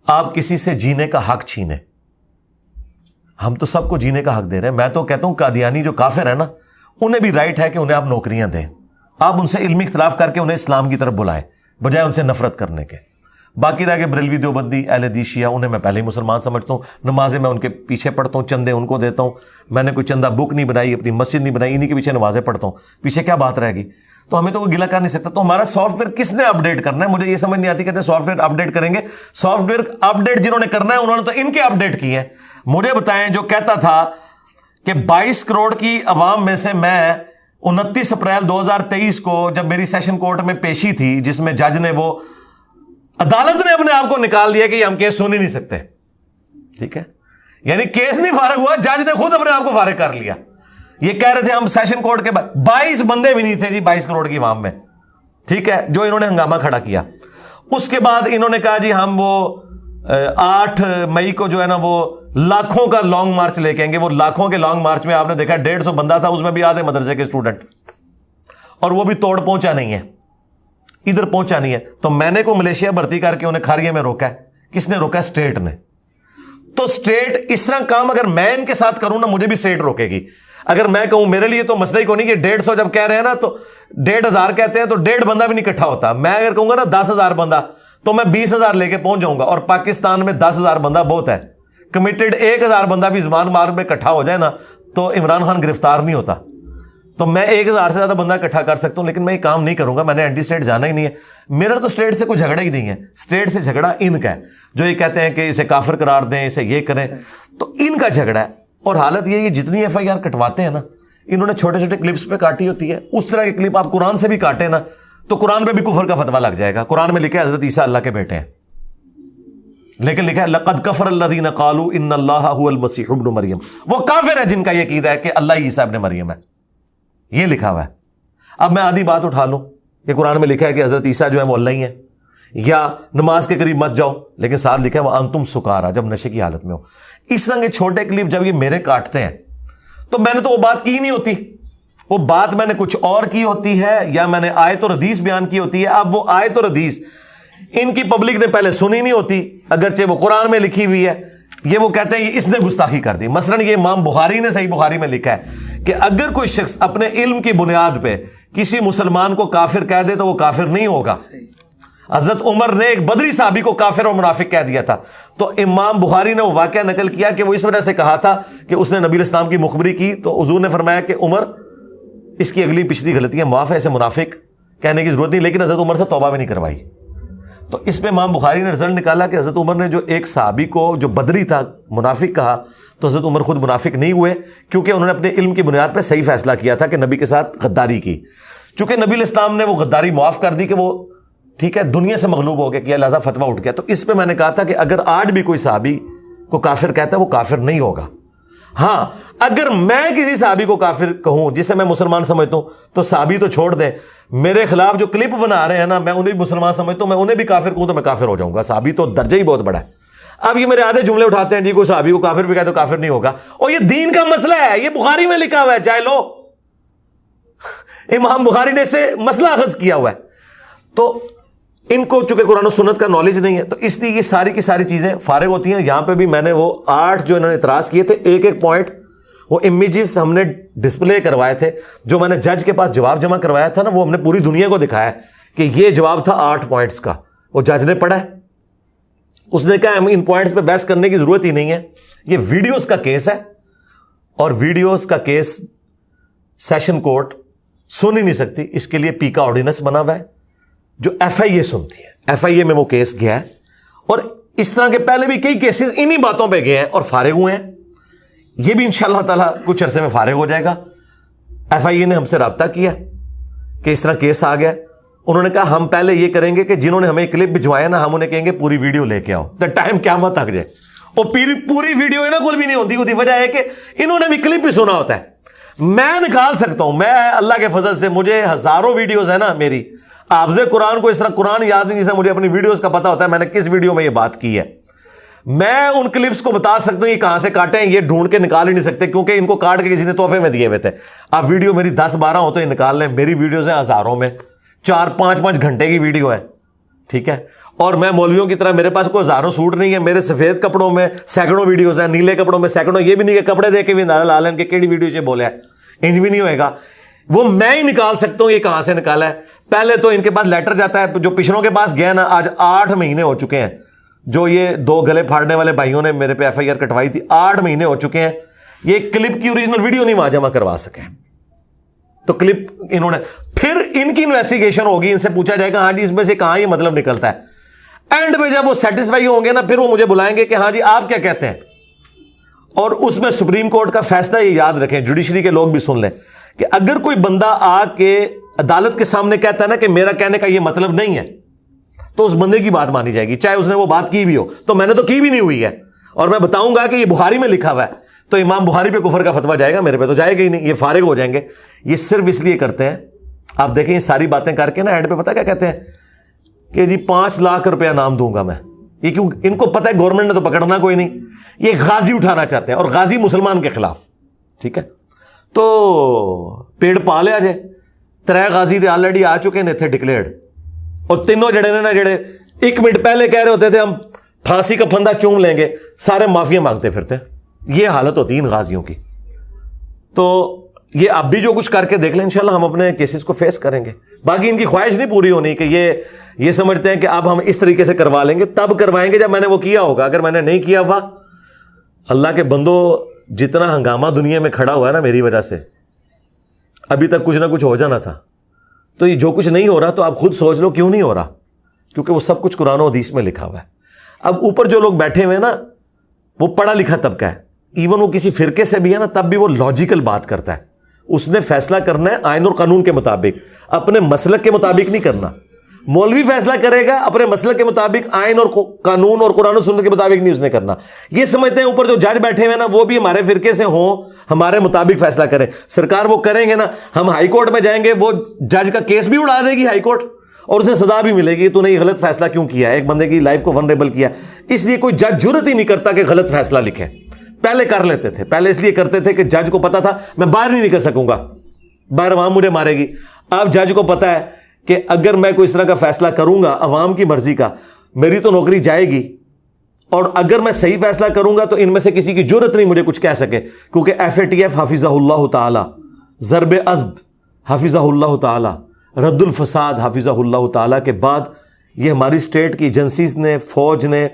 Speaker 2: آپ کسی سے جینے کا حق چھینیں. ہم تو سب کو جینے کا حق دے رہے ہیں. میں تو کہتا ہوں قادیانی جو کافر ہیں نا انہیں بھی رائٹ ہے کہ انہیں آپ نوکریاں دیں. آپ ان سے علمی اختلاف کر کے انہیں اسلام کی طرف بلائیں بجائے ان سے نفرت کرنے کے. باقی رہ کے بریلوی دیوبندی اہل حدیث شیعہ انہیں میں پہلے ہی مسلمان سمجھتا ہوں. نمازیں میں ان کے پیچھے پڑھتا ہوں، چندے ان کو دیتا ہوں. میں نے کوئی چندہ بک نہیں بنائی، اپنی مسجد نہیں بنائی، انہیں کے پیچھے نمازیں پڑھتا ہوں. پیچھے کیا بات رہ گئی؟ تو ہمیں تو کوئی گلا کر نہیں سکتا. تو ہمارا سافٹ ویئر کس نے اپڈیٹ کرنا ہے؟ مجھے یہ سمجھ نہیں آتی. کہتے ہیں سافٹ ویئر اپڈیٹ کریں گے. سافٹ ویئر اپڈیٹ جنہوں نے کرنا ہے انہوں نے تو ان کے اپڈیٹ کیے ہیں. مجھے بتائیں جو کہتا تھا کہ 22 کروڑ کی عوام میں سے میں 29 اپریل 2023 کو جب میری سیشن کورٹ میں پیشی تھی جس میں جج نے وہ عدالت نے اپنے آپ کو نکال دیا کہ ہم کیس سن ہی نہیں سکتے. ٹھیک ہے. یعنی کیس نہیں فارغ ہوا، جج نے خود اپنے آپ کو فارغ کر لیا. یہ کہہ رہے تھے ہم سیشن کورٹ کے بعد 22 بندے بھی نہیں تھے جی 22 کروڑ کی عوام میں. ٹھیک ہے. جو انہوں نے ہنگامہ کھڑا کیا. اس کے بعد انہوں نے کہا جی ہم وہ 8 مئی کو جو ہے نا وہ لاکھوں کا لانگ مارچ لے کے آئیں گے. وہ لاکھوں کے لانگ مارچ میں آپ نے دیکھا 150 بندہ تھا، اس میں بھی آدھے مدرسے کے اسٹوڈنٹ، اور وہ بھی توڑ پہنچا نہیں ہے، ادھر پہنچا نہیں ہے. تو میں نے کو ملیشیا بھرتی کر کے انہیں کھاریے میں روکا ہے. کس نے روکا ہے؟ اسٹیٹ نے. تو اسٹیٹ اس طرح کام اگر میں ان کے ساتھ کروں نا مجھے بھی اسٹیٹ روکے گی. اگر میں کہوں میرے لیے تو مسئلہ ہی کو نہیں کہ 150 جب کہہ رہے ہیں نا تو 1,500 کہتے ہیں تو 1.5 بندہ بھی نہیں اکٹھا ہوتا. میں اگر کہوں گا نا 10,000 بندہ تو میں 20,000 لے کے پہنچ جاؤں گا. اور پاکستان میں 10,000 بندہ بہت ہے. کمیٹڈ 1,000 بندہ بھی زمان مارگ میں اکٹھا ہو جائے نا تو عمران خان گرفتار نہیں ہوتا. تو میں 1,000 سے زیادہ بندہ اکٹھا کر سکتا ہوں، لیکن میں یہ کام نہیں کروں گا. میں نے اینٹی اسٹیٹ جانا ہی نہیں ہے. میرا تو اسٹیٹ سے کوئی جھگڑا ہی نہیں ہے. اسٹیٹ سے جھگڑا ان کا ہے جو یہ کہتے ہیں کہ اسے کافر قرار دیں، اسے یہ کریں. تو ان کا جھگڑا ہے. اور حالت یہ جتنی FIR کٹواتے ہیں نا انہوں نے چھوٹے چھوٹے کلپس پہ کاٹی ہوتی ہے. اس طرح کے کلپ آپ قرآن سے بھی کاٹیں نا تو قرآن پہ بھی کفر کا فتویٰ لگ جائے گا. قرآن میں لکھا ہے حضرت عیسیٰ اللہ کے بیٹے ہیں، لیکن لکھا ہے لقد کفر الذین قالوا ان اللہ هو المسیح ابن مریم. وہ کافر ہے جن کا یہ عقیدہ ہے کہ اللہ عیسیٰ ابن مریم ہے. یہ لکھا ہوا ہے. اب میں آدھی بات اٹھا لوں کہ قرآن میں لکھا ہے کہ حضرت عیسیٰ جو ہے وہ اللہ ہی ہے، یا نماز کے قریب مت جاؤ، لیکن ساتھ لکھا ہے وانتم سکارا، جب نشے کی حالت میں ہو. اس طرح کے چھوٹے کلپ جب یہ میرے کاٹتے ہیں تو میں نے تو وہ بات کی ہی نہیں ہوتی. وہ بات میں نے کچھ اور کی ہوتی ہے یا میں نے آیت اور حدیث بیان کی ہوتی ہے. اب وہ آیت اور حدیث ان کی پبلک نے پہلے سنی نہیں ہوتی، اگرچہ وہ قرآن میں لکھی ہوئی ہے. یہ وہ کہتے ہیں کہ اس نے گستاخی کر دی. مثلا یہ امام بخاری نے صحیح بخاری میں لکھا ہے کہ اگر کوئی شخص اپنے علم کی بنیاد پہ کسی مسلمان کو کافر کہہ دے تو وہ کافر نہیں ہوگا. حضرت عمر نے ایک بدری صحابی کو کافر اور منافق کہہ دیا تھا. تو امام بخاری نے وہ واقعہ نقل کیا کہ وہ اس وجہ سے کہا تھا کہ اس نے نبی علیہ السلام کی مخبری کی تو حضور نے فرمایا کہ عمر اس کی اگلی پچھلی غلطیاں معاف ہے، اسے منافق کہنے کی ضرورت نہیں، لیکن حضرت عمر سے توبہ بھی نہیں کروائی. تو اس پہ امام بخاری نے رزلٹ نکالا کہ حضرت عمر نے جو ایک صحابی کو جو بدری تھا منافق کہا، تو حضرت عمر خود منافق نہیں ہوئے، کیونکہ انہوں نے اپنے علم کی بنیاد پہ صحیح فیصلہ کیا تھا کہ نبی کے ساتھ غداری کی. چونکہ نبی علیہ السلام نے وہ غداری معاف کر دی کہ وہ ٹھیک ہے دنیا سے مغلوب ہو گیا، کیا لہٰذا فتویٰ اٹھ گیا. تو اس پہ میں نے کہا تھا کہ اگر آج بھی کوئی صحابی کو کافر کہتا ہے وہ کافر نہیں ہوگا. ہاں اگر میں کسی صحابی کو کافر کہوں جسے میں مسلمان سمجھتا ہوں تو صحابی تو چھوڑ دیں، میرے خلاف جو کلپ بنا رہے ہیں نا میں انہیں بھی مسلمان سمجھتا ہوں، میں انہیں بھی کافر کہوں تو میں کافر ہو جاؤں گا. صحابی تو درجہ ہی بہت بڑا ہے. اب یہ میرے آدھے جملے اٹھاتے ہیں جی کوئی صحابی کو کافر بھی کہے تو کافر نہیں ہوگا، اور یہ دین کا مسئلہ ہے، یہ بخاری میں لکھا ہوا ہے، چاہے لو امام بخاری نے اسے مسئلہ اخذ کیا ہوا ہے. تو ان کو چونکہ قرآن و سنت کا نالج نہیں ہے تو اس لیے یہ ساری کی ساری چیزیں فارغ ہوتی ہیں. یہاں پہ بھی میں نے وہ 8 جو انہوں نے اعتراض کیے تھے، ایک ایک پوائنٹ وہ امیجز ہم نے ڈسپلے کروائے تھے، جو میں نے جج کے پاس جواب جمع کروایا تھا نا وہ ہم نے پوری دنیا کو دکھایا کہ یہ جواب تھا 8 پوائنٹس کا. وہ جج نے پڑھا ہے، اس نے کہا ان پوائنٹس پہ بحث کرنے کی ضرورت ہی نہیں ہے، یہ ویڈیوز کا کیس ہے اور ویڈیوز کا کیس سیشن کورٹ سن ہی نہیں سکتی، اس کے لیے پی کا آرڈیننس بنا ہوا ہے جو ایف آئی اے سنتی ہے. ایف آئی اے میں وہ کیس گیا ہے اور اس طرح کے پہلے بھی کئی کیسز انہی باتوں پہ گئے ہیں اور فارغ ہوئے ہیں. یہ بھی انشاءاللہ تعالیٰ کچھ عرصے میں فارغ ہو جائے گا. ایف آئی اے نے ہم سے رابطہ کیا کہ اس طرح کیس آ گیا. انہوں نے کہا ہم پہلے یہ کریں گے کہ جنہوں نے ہمیں کلپ بھجوایا نا ہم انہیں کہیں گے پوری ویڈیو لے کے آؤ، دا ٹائم قیامت تک جائے. اور پوری ویڈیو انہیں کل بھی نہیں ہوتی، ہوتی وجہ ہے کہ انہوں نے بھی کلپ ہی سنا ہوتا ہے. میں نکال سکتا ہوں، میں اللہ کے فضل سے مجھے ہزاروں ویڈیوز ہیں نا میری حافظ قرآن کو اس طرح قرآن یاد نہیں جیسے مجھے اپنی ویڈیوز کا پتا ہوتا ہے میں نے کس ویڈیو میں یہ بات کی ہے. میں ان کلپس کو بتا سکتا ہوں یہ کہاں سے کاٹے ہیں، یہ ڈھونڈ کے نکال ہی نہیں سکتے کیونکہ ان کو کاٹ کے کسی نے تحفے میں دیے ہوئے تھے. آپ ویڈیو میری 10-12 ہو تو یہ نکال لیں، میری ویڈیوز ہیں ہزاروں میں، 4-5 گھنٹے کی ویڈیو ہے ٹھیک ہے. اور میں مولویوں کی طرح میرے پاس کوئی ہزاروں سوٹ نہیں ہے، میرے سفید کپڑوں میں سینکڑوں ویڈیوز ہیں، نیلے کپڑوں میں سینکڑوں. یہ بھی نہیں کہ کپڑے دے کے بھی اندازہ لا لیں کہ کیڑی ویڈیو سے بولے ہے، انج بھی نہیں ہوئے گا. وہ میں ہی نکال سکتا ہوں یہ کہاں سے نکالا ہے. پہلے تو ان کے پاس لیٹر جاتا ہے جو پچھڑوں کے پاس گیا نا، آج 8 مہینے ہو چکے ہیں جو یہ 2 گلے پھاڑنے والے بھائیوں نے میرے پہ ایف آئی آر کٹوائی تھی، 8 مہینے ہو چکے ہیں. یہ کلپ کی اوریجنل ویڈیو نہیں وہاں جمع کروا سکے تو کلپ انہوں نے پھر ان کی انویسٹیگیشن ہوگی، ان سے پوچھا جائے گا ہاں جی اس میں سے کہاں یہ مطلب نکلتا ہے. اینڈ میں جب وہ سیٹسفائی ہوں گے نا پھر وہ مجھے بلائیں گے کہ ہاں جی آپ کیا کہتے ہیں. اور اس میں سپریم کورٹ کا فیصلہ یہ یاد رکھیں، جوڈیشری کے لوگ بھی سن لیں کہ اگر کوئی بندہ آ کے عدالت کے سامنے کہتا ہے نا کہ میرا کہنے کا یہ مطلب نہیں ہے تو اس بندے کی بات مانی جائے گی چاہے اس نے وہ بات کی بھی ہو. تو میں نے تو کی بھی نہیں ہوئی ہے اور میں بتاؤں گا کہ یہ بخاری میں لکھا ہوا ہے تو امام بخاری پہ کفر کا فتویٰ جائے گا، میرے پہ تو جائے گا ہی نہیں، یہ فارغ ہو جائیں گے. یہ صرف اس لیے کرتے ہیں، آپ دیکھیں یہ ساری باتیں کر کے نا اینڈ پہ پتہ کیا کہتے ہیں کہ جی 5 لاکھ روپیہ انعام دوں گا میں. یہ کیوں؟ ان کو پتہ ہے گورنمنٹ نے تو پکڑنا کوئی نہیں، یہ غازی اٹھانا چاہتے ہیں اور غازی مسلمان کے خلاف ٹھیک ہے. تو پیڑ پا لیا جائے، 3 غازی دے آلریڈی آ چکے ہیں تھے ڈکلیئرڈ، اور تینوں جڑے نے نا جڑے 1 منٹ پہلے کہہ رہے ہوتے تھے ہم پھانسی کا پھندا چوم لیں گے، سارے معافیاں مانگتے پھرتے. یہ حالت ہوتی ہے ان غازیوں کی. تو یہ اب بھی جو کچھ کر کے دیکھ لیں انشاءاللہ ہم اپنے کیسز کو فیس کریں گے. باقی ان کی خواہش نہیں پوری ہونی کہ یہ سمجھتے ہیں کہ اب ہم اس طریقے سے کروا لیں گے، تب کروائیں گے جب میں نے وہ کیا ہوگا. اگر میں نے نہیں کیا ہوا، اللہ کے بندو جتنا ہنگامہ دنیا میں کھڑا ہوا ہے نا میری وجہ سے، ابھی تک کچھ نہ کچھ ہو جانا تھا. تو یہ جو کچھ نہیں ہو رہا تو آپ خود سوچ لو کیوں نہیں ہو رہا، کیونکہ وہ سب کچھ قرآن و حدیث میں لکھا ہوا ہے. اب اوپر جو لوگ بیٹھے ہوئے ہیں نا وہ پڑھا لکھا طبقہ ہے، ایون وہ کسی فرقے سے بھی ہے نا تب بھی وہ لاجیکل بات کرتا ہے. اس نے فیصلہ کرنا ہے آئین اور قانون کے مطابق، اپنے مسلک کے مطابق نہیں کرنا. مولوی فیصلہ کرے گا اپنے مسلک کے مطابق، آئین اور قانون اور قرآن و سنت کے مطابق نہیں اس نے کرنا. یہ سمجھتے ہیں اوپر جو جج بیٹھے ہوئے نا وہ بھی ہمارے فرقے سے ہوں، ہمارے مطابق فیصلہ کریں. سرکار وہ کریں گے نا، ہم ہائی کورٹ میں جائیں گے، وہ جج کا کیس بھی اڑا دے گی ہائی کورٹ اور اسے سزا بھی ملے گی. تو نے یہ غلط فیصلہ کیوں کیا، ایک بندے کی لائف کو ونریبل کیا. اس لیے کوئی جج جرت ہی نہیں کرتا کہ غلط فیصلہ لکھے. پہلے کر لیتے تھے، پہلے اس لیے کرتے تھے کہ جج کو پتا تھا میں باہر نہیں نکل سکوں گا، باہر عوام مجھے مارے گی. اب جج کو پتا ہے کہ اگر میں کوئی اس طرح کا فیصلہ کروں گا عوام کی مرضی کا، میری تو نوکری جائے گی، اور اگر میں صحیح فیصلہ کروں گا تو ان میں سے کسی کی جرت نہیں مجھے کچھ کہہ سکے. کیونکہ FATF حافظہ اللہ تعالی، ضرب عزب حافظہ اللہ تعالی، رد الفساد حافظہ اللہ تعالی کے بعد یہ ہماری اسٹیٹ کی ایجنسیز نے، فوج نے،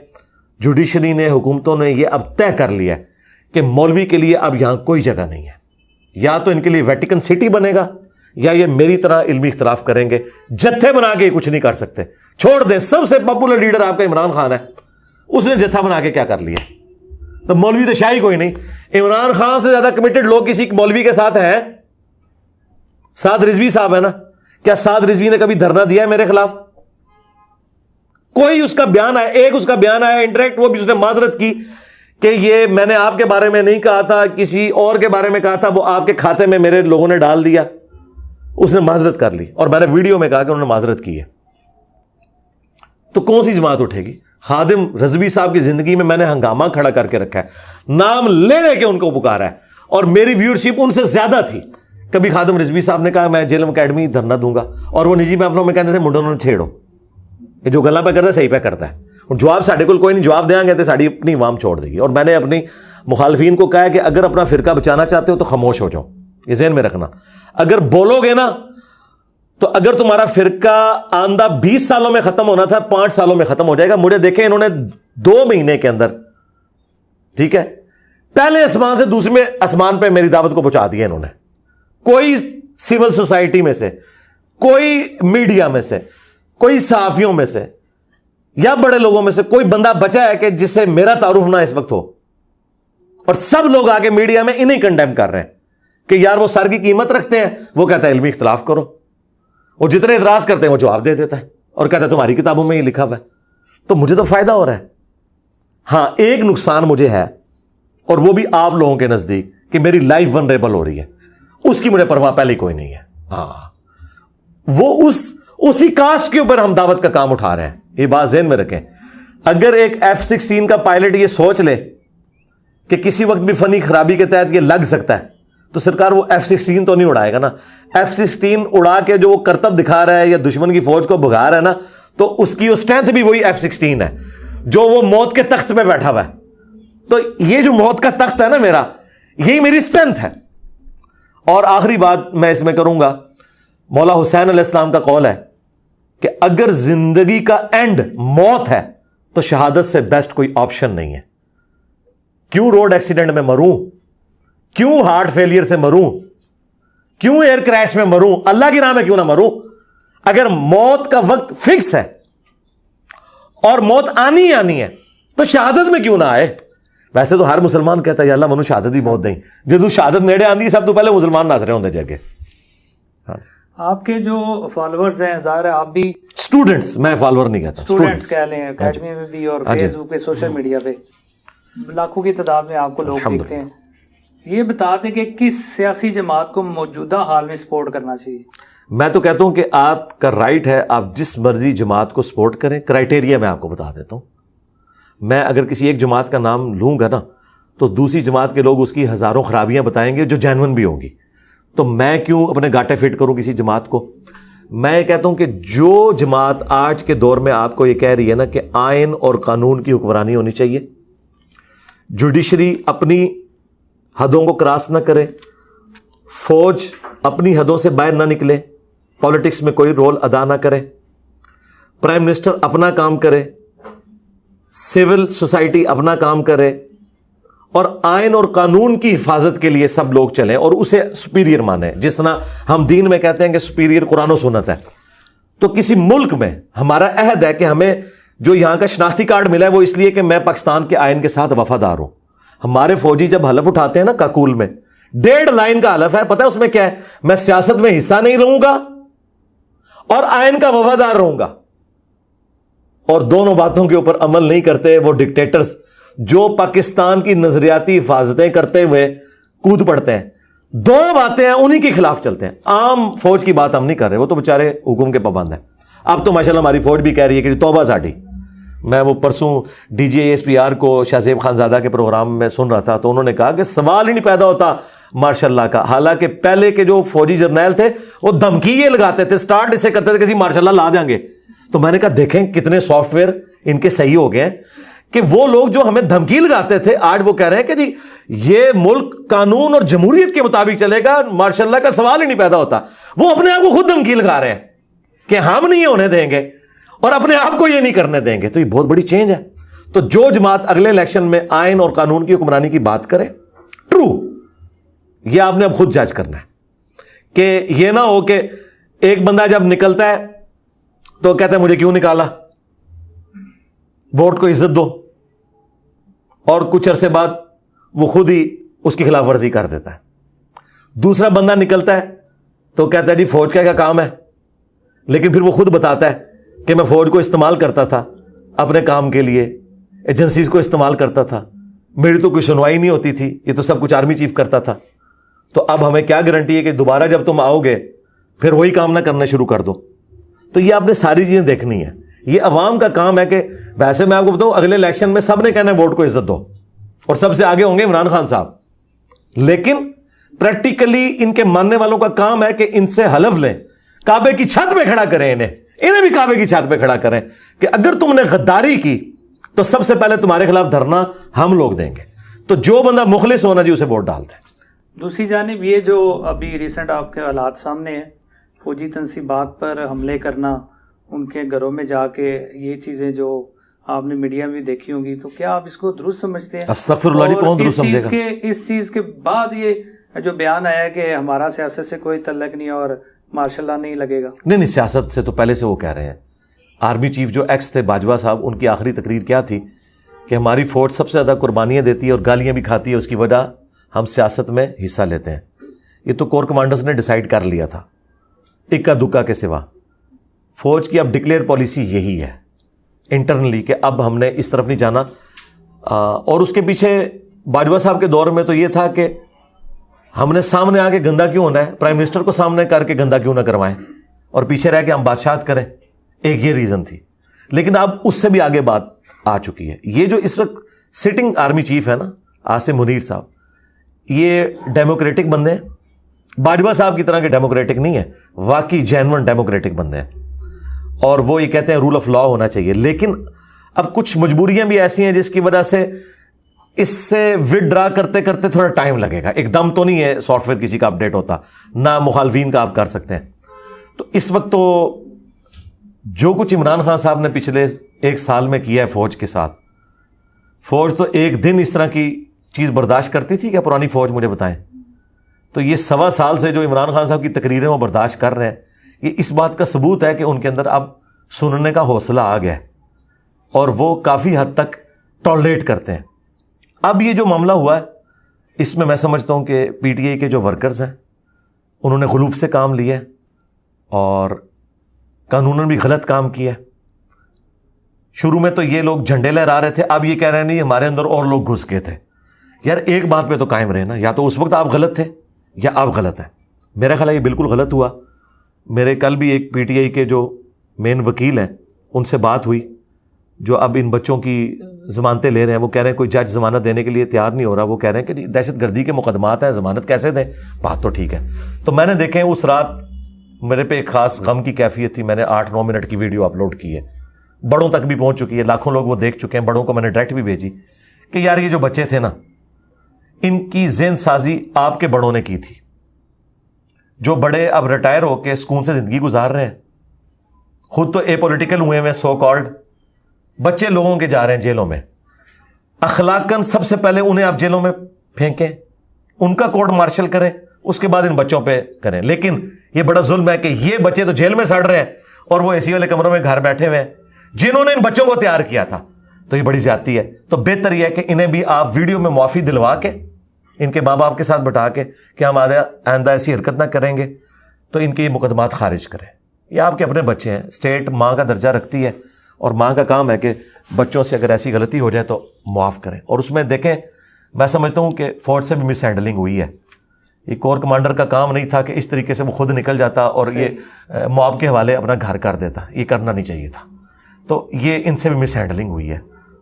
Speaker 2: جوڈیشری نے، حکومتوں نے یہ اب طے کر لیا ہے کہ مولوی کے لیے اب یہاں کوئی جگہ نہیں ہے. یا تو ان کے لیے ویٹیکن سٹی بنے گا یا یہ میری طرح علمی اختلاف کریں گے. جتھے بنا کے کچھ نہیں کر سکتے. چھوڑ دیں, سب سے پاپولر لیڈر آپ کا عمران خان ہے, اس نے جتھا بنا کے کیا کر لیا؟ تو مولوی تو شاہی کوئی نہیں. عمران خان سے زیادہ کمیٹڈ لوگ کسی مولوی کے ساتھ ہیں؟ سعد رضوی صاحب ہے نا, کیا سعد رضوی نے کبھی دھرنا دیا ہے میرے خلاف؟ کوئی اس کا بیان آیا, ایک اس کا بیان آیا انٹریکٹ, وہ بھی اس نے معذرت کی کہ یہ میں نے آپ کے بارے میں نہیں کہا تھا, کسی اور کے بارے میں کہا تھا, وہ آپ کے کھاتے میں میرے لوگوں نے ڈال دیا. اس نے معذرت کر لی, اور میں نے ویڈیو میں کہا کہ انہوں نے معذرت کی ہے. تو کون سی جماعت اٹھے گی؟ خادم رضوی صاحب کی زندگی میں میں نے ہنگامہ کھڑا کر کے رکھا ہے, نام لے لے کے ان کو پکارا ہے, اور میری ویورشپ ان سے زیادہ تھی. کبھی خادم رضوی صاحب نے کہا میں جیلم اکیڈمی دھرنا دوں گا, اور وہ نجی محفلوں میں کہتے تھے منڈوں نے چھیڑو, یہ جو گلا پہ کرتا ہے صحیح پہ کرتا ہے. اور جواب ساڈے کو کوئی نہیں, جواب دیں گے تو ساری اپنی عوام چھوڑ دے گی. اور میں نے اپنی مخالفین کو کہا ہے کہ اگر اپنا فرقہ بچانا چاہتے ہو تو خاموش ہو جاؤ, یہ ذہن میں رکھنا. اگر بولو گے نا تو اگر تمہارا فرقہ آندہ 20 سالوں میں ختم ہونا تھا 5 سالوں میں ختم ہو جائے گا. مجھے دیکھیں انہوں نے 2 مہینے کے اندر, ٹھیک ہے, پہلے آسمان سے دوسرے آسمان پہ میری دعوت کو پہنچا دیا انہوں نے. کوئی سول سوسائٹی میں سے, کوئی میڈیا میں سے, کوئی صحافیوں میں سے یا بڑے لوگوں میں سے کوئی بندہ بچا ہے کہ جس سے میرا تعارف نہ اس وقت ہو, اور سب لوگ آگے میڈیا میں انہیں کنڈیم کر رہے ہیں کہ یار وہ سر کی قیمت رکھتے ہیں. وہ کہتا ہے علمی اختلاف کرو, وہ جتنے اعتراض کرتے ہیں وہ جواب دے دیتا ہے اور کہتا ہے تمہاری کتابوں میں یہ لکھا ہوا ہے. تو مجھے تو فائدہ ہو رہا ہے. ہاں ایک نقصان مجھے ہے, اور وہ بھی آپ لوگوں کے نزدیک, کہ میری لائف ونریبل ہو رہی ہے. اس کی مجھے پرواہ پہلے کوئی نہیں ہے. ہاں وہ اسی کاسٹ کے اوپر ہم دعوت کا کام اٹھا رہے ہیں, یہ بات ذہن میں رکھیں. اگر ایک F-16 کا پائلٹ یہ سوچ لے کہ کسی وقت بھی فنی خرابی کے تحت یہ لگ سکتا ہے, تو سرکار وہ F-16 تو نہیں اڑائے گا نا. F-16 اڑا کے جو وہ کرتب دکھا رہا ہے یا دشمن کی فوج کو بھگا رہا ہے نا, تو اس کی اسٹرینتھ بھی وہی F-16 ہے جو وہ موت کے تخت پہ بیٹھا ہوا ہے. تو یہ جو موت کا تخت ہے نا میرا, یہی میری اسٹرینتھ ہے. اور آخری بات میں اس میں کروں گا, مولا حسین علیہ السلام کا قول ہے کہ اگر زندگی کا اینڈ موت ہے تو شہادت سے بیسٹ کوئی آپشن نہیں ہے. کیوں روڈ ایکسیڈنٹ میں مروں, کیوں ہارٹ فیلئر سے مروں, کیوں ایئر کریش میں مروں, اللہ کی راہ میں کیوں نہ مروں؟ اگر موت کا وقت فکس ہے اور موت آنی آنی ہے تو شہادت میں کیوں نہ آئے؟ ویسے تو ہر مسلمان کہتا ہے یا اللہ منو شہادت ہی موت دیں, جدو شہادت نیڑے آندی سب تو پہلے مسلمان ناظرے ہوندے جگہ.
Speaker 1: آپ کے جو فالوورز ہیں, ظاہر ہے آپ بھی
Speaker 2: اسٹوڈنٹس, میں فالوور نہیں کہتا,
Speaker 1: اسٹوڈنٹس کہہ لیں, اکیڈمی میں بھی اور فیس بک پہ, سوشل میڈیا پہ لاکھوں کی تعداد میں آپ کو لوگ دیکھتے ہیں. یہ بتا دیں کہ کس سیاسی جماعت کو موجودہ حال میں سپورٹ کرنا چاہیے؟
Speaker 2: میں تو کہتا ہوں کہ آپ کا رائٹ ہے, آپ جس مرضی جماعت کو سپورٹ کریں. کرائٹیریا میں آپ کو بتا دیتا ہوں. میں اگر کسی ایک جماعت کا نام لوں گا نا تو دوسری جماعت کے لوگ اس کی ہزاروں خرابیاں بتائیں گے جو جینون بھی ہوں گی. تو میں کیوں اپنے گاٹے فٹ کروں کسی جماعت کو؟ میں کہتا ہوں کہ جو جماعت آج کے دور میں آپ کو یہ کہہ رہی ہے نا کہ آئین اور قانون کی حکمرانی ہونی چاہیے, جوڈیشری اپنی حدوں کو کراس نہ کرے, فوج اپنی حدوں سے باہر نہ نکلے, پالیٹکس میں کوئی رول ادا نہ کرے, پرائم منسٹر اپنا کام کرے, سول سوسائٹی اپنا کام کرے, اور آئین اور قانون کی حفاظت کے لیے سب لوگ چلیں اور اسے سپیریئر مانیں. جس طرح ہم دین میں کہتے ہیں کہ سپیریئر قرآن و سنت ہے, تو کسی ملک میں ہمارا عہد ہے کہ ہمیں جو یہاں کا شناختی کارڈ ملا ہے وہ اس لیے کہ میں پاکستان کے آئین کے ساتھ وفادار ہوں. ہمارے فوجی جب حلف اٹھاتے ہیں نا کاکول میں, 1.5 لائن کا حلف ہے, پتہ ہے اس میں کیا ہے؟ میں سیاست میں حصہ نہیں لوں گا اور آئین کا وفادار رہوں گا. اور دونوں باتوں کے اوپر عمل نہیں کرتے وہ ڈکٹیٹرز جو پاکستان کی نظریاتی حفاظتیں کرتے ہوئے کود پڑتے ہیں. 2 باتیں ہیں انہی کے خلاف چلتے ہیں. عام فوج کی بات ہم نہیں کر رہے, وہ تو بیچارے حکم کے پابند ہیں. اب تو ماشاءاللہ ہماری فوج بھی کہہ رہی ہے کہ توبہ ساٹھی. میں وہ پرسوں DGASPR کو شاہ زیب خانزادہ کے پروگرام میں سن رہا تھا, تو انہوں نے کہا کہ سوال ہی نہیں پیدا ہوتا مارشاء اللہ کا. حالانکہ پہلے کے جو فوجی جرنیل تھے وہ دھمکی یہ لگاتے تھے, سٹارٹ اسے کرتے تھے کہ مارشاء اللہ لا دیں گے. تو میں نے کہا دیکھیں کتنے سافٹ ویئر ان کے صحیح ہو گئے ہیں کہ وہ لوگ جو ہمیں دھمکی لگاتے تھے آج وہ کہہ رہے ہیں کہ جی یہ ملک قانون اور جمہوریت کے مطابق چلے گا, ماشاء اللہ کا سوال ہی نہیں پیدا ہوتا. وہ اپنے آپ کو خود دھمکی لگا رہے ہیں کہ ہم نہیں ہونے دیں گے اور اپنے آپ کو یہ نہیں کرنے دیں گے. تو یہ بہت بڑی چینج ہے. تو جو جماعت اگلے الیکشن میں آئین اور قانون کی حکمرانی کی بات کرے, ٹرو, یہ آپ نے اب خود جج کرنا ہے کہ یہ نہ ہو کہ ایک بندہ جب نکلتا ہے تو کہتا ہے مجھے کیوں نکالا, ووٹ کو عزت دو, اور کچھ عرصے بعد وہ خود ہی اس کی خلاف ورزی کر دیتا ہے. دوسرا بندہ نکلتا ہے تو کہتا ہے جی فوج کا کیا کام ہے, لیکن پھر وہ خود بتاتا ہے کہ میں فوج کو استعمال کرتا تھا اپنے کام کے لیے, ایجنسیز کو استعمال کرتا تھا, میری تو کوئی سنوائی نہیں ہوتی تھی, یہ تو سب کچھ آرمی چیف کرتا تھا. تو اب ہمیں کیا گارنٹی ہے کہ دوبارہ جب تم آؤ گے پھر وہی کام نہ کرنا شروع کر دو. تو یہ آپ نے ساری چیزیں دیکھنی ہے. یہ عوام کا کام ہے کہ ویسے میں آپ کو بتاؤں اگلے الیکشن میں سب نے کہنا ہے ووٹ کو عزت دو, اور سب سے آگے ہوں گے عمران خان صاحب, لیکن پریکٹیکلی ان کے ماننے والوں کا کام ہے کہ ان سے حلف لیں, کعبے کی چھت پہ کھڑا کریں, انہیں بھی کعبے کی چھت پہ کھڑا کریں کہ اگر تم نے غداری کی تو سب سے پہلے تمہارے خلاف دھرنا ہم لوگ دیں گے. تو جو بندہ مخلص ہونا جی اسے ووٹ ڈال دیں.
Speaker 1: دوسری جانب یہ جو ابھی ریسنٹ آپ کے حالات سامنے ہیں, فوجی تنصیبات پر حملے کرنا, ان کے گھروں میں جا کے یہ چیزیں جو آپ نے میڈیا میں دیکھی ہوں گی, تو کیا آپ اس کو درست سمجھتے ہیں؟
Speaker 2: استغفر اللہ جی, کون درست سمجھے گا؟
Speaker 1: اس چیز کے بعد یہ جو بیان آیا ہے کہ ہمارا سیاست سے کوئی تعلق نہیں اور ماشاء اللہ نہیں لگے گا.
Speaker 2: نہیں, سیاست سے تو پہلے سے وہ کہہ رہے ہیں. آرمی چیف جو ایکس تھے باجوہ صاحب, ان کی آخری تقریر کیا تھی کہ ہماری فوج سب سے زیادہ قربانیاں دیتی ہے اور گالیاں بھی کھاتی ہے, اس کی وجہ ہم سیاست میں حصہ لیتے ہیں. یہ تو کور کمانڈرز نے ڈیسائیڈ کر لیا تھا اکا دکا کے سوا. فوج کی اب ڈکلیئر پالیسی یہی ہے انٹرنلی کہ اب ہم نے اس طرف نہیں جانا. اور اس کے پیچھے باجوہ صاحب کے دور میں تو یہ تھا کہ ہم نے سامنے آ کے گندا کیوں ہونا ہے, پرائم منسٹر کو سامنے کر کے گندا کیوں نہ کروائیں اور پیچھے رہ کے ہم بادشاہت کریں. ایک یہ ریزن تھی, لیکن اب اس سے بھی آگے بات آ چکی ہے. یہ جو اس وقت سٹنگ آرمی چیف ہے نا عاصم منیر صاحب, یہ ڈیموکریٹک بندے ہیں, باجوہ صاحب کی طرح کے ڈیموکریٹک نہیں ہے, واقعی جینون ڈیموکریٹک بندے ہیں, اور وہ یہ کہتے ہیں رول آف لا ہونا چاہیے. لیکن اب کچھ مجبوریاں بھی ایسی ہیں جس کی وجہ سے اس سے وڈرا کرتے کرتے تھوڑا ٹائم لگے گا. ایک دم تو نہیں ہے سافٹ ویئر کسی کا اپڈیٹ ہوتا, نہ مخالفین کا آپ کر سکتے ہیں. تو اس وقت تو جو کچھ عمران خان صاحب نے پچھلے ایک سال میں کیا ہے فوج کے ساتھ, فوج تو ایک دن اس طرح کی چیز برداشت کرتی تھی کیا پرانی فوج؟ مجھے بتائیں. تو یہ 1.25 سال سے جو عمران خان صاحب کی تقریریں وہ برداشت کر رہے ہیں, یہ اس بات کا ثبوت ہے کہ ان کے اندر اب سننے کا حوصلہ آ گیا ہے اور وہ کافی حد تک ٹالریٹ کرتے ہیں. اب یہ جو معاملہ ہوا ہے اس میں سمجھتا ہوں کہ پی ٹی آئی کے جو ورکرز ہیں انہوں نے غلوف سے کام لیا ہے اور قانوناً بھی غلط کام کیا ہے. شروع میں تو یہ لوگ جھنڈے لہرا رہے تھے, اب یہ کہہ رہے ہیں نہیں ہمارے اندر اور لوگ گھس گئے تھے. یار ایک بات پہ تو قائم رہے نا, یا تو اس وقت آپ غلط تھے یا آپ غلط ہیں. میرا خیال ہے یہ بالکل غلط ہوا. میرے کل بھی ایک پی ٹی آئی کے جو مین وکیل ہیں ان سے بات ہوئی, جو اب ان بچوں کی ضمانتیں لے رہے ہیں. وہ کہہ رہے ہیں کوئی جج ضمانت دینے کے لیے تیار نہیں ہو رہا. وہ کہہ رہے ہیں کہ دہشت گردی کے مقدمات ہیں, ضمانت کیسے دیں؟ بات تو ٹھیک ہے. تو میں نے دیکھیں اس رات میرے پہ ایک خاص غم کی کیفیت تھی, میں نے 8-9 منٹ کی ویڈیو اپلوڈ کی ہے, بڑوں تک بھی پہنچ چکی ہے, لاکھوں لوگ وہ دیکھ چکے ہیں. بڑوں کو میں نے ڈائریکٹ بھی بھیجی کہ یار یہ جو بچے تھے نا ان کی ذہن سازی آپ کے بڑوں نے کی تھی. جو بڑے اب ریٹائر ہو کے سکون سے زندگی گزار رہے ہیں, خود تو اے پولیٹیکل ہوئے ہیں سو کالڈ, بچے لوگوں کے جا رہے ہیں جیلوں میں. اخلاقاً سب سے پہلے انہیں آپ جیلوں میں پھینکیں, ان کا کورٹ مارشل کریں, اس کے بعد ان بچوں پہ کریں. لیکن یہ بڑا ظلم ہے کہ یہ بچے تو جیل میں سڑ رہے ہیں اور وہ اے سی والے کمروں میں گھر بیٹھے ہوئے ہیں جنہوں نے ان بچوں کو تیار کیا تھا. تو یہ بڑی زیادتی ہے. تو بہتر یہ ہے کہ انہیں بھی آپ ویڈیو میں معافی دلوا کے ان کے ماں باپ کے ساتھ بٹھا کے کہ ہم آئندہ ایسی حرکت نہ کریں گے, تو ان کے یہ مقدمات خارج کریں. یہ آپ کے اپنے بچے ہیں, اسٹیٹ ماں کا درجہ رکھتی ہے اور ماں کا کام ہے کہ بچوں سے اگر ایسی غلطی ہو جائے تو معاف کریں. اور اس میں دیکھیں میں سمجھتا ہوں کہ فوج سے بھی مس ہینڈلنگ ہوئی ہے. یہ کور کمانڈر کا کام نہیں تھا کہ اس طریقے سے وہ خود نکل جاتا اور یہ مواب کے حوالے اپنا گھر کر دیتا, یہ کرنا نہیں چاہیے تھا. تو یہ ان سے بھی مس ہینڈلنگ ہوئی ہے,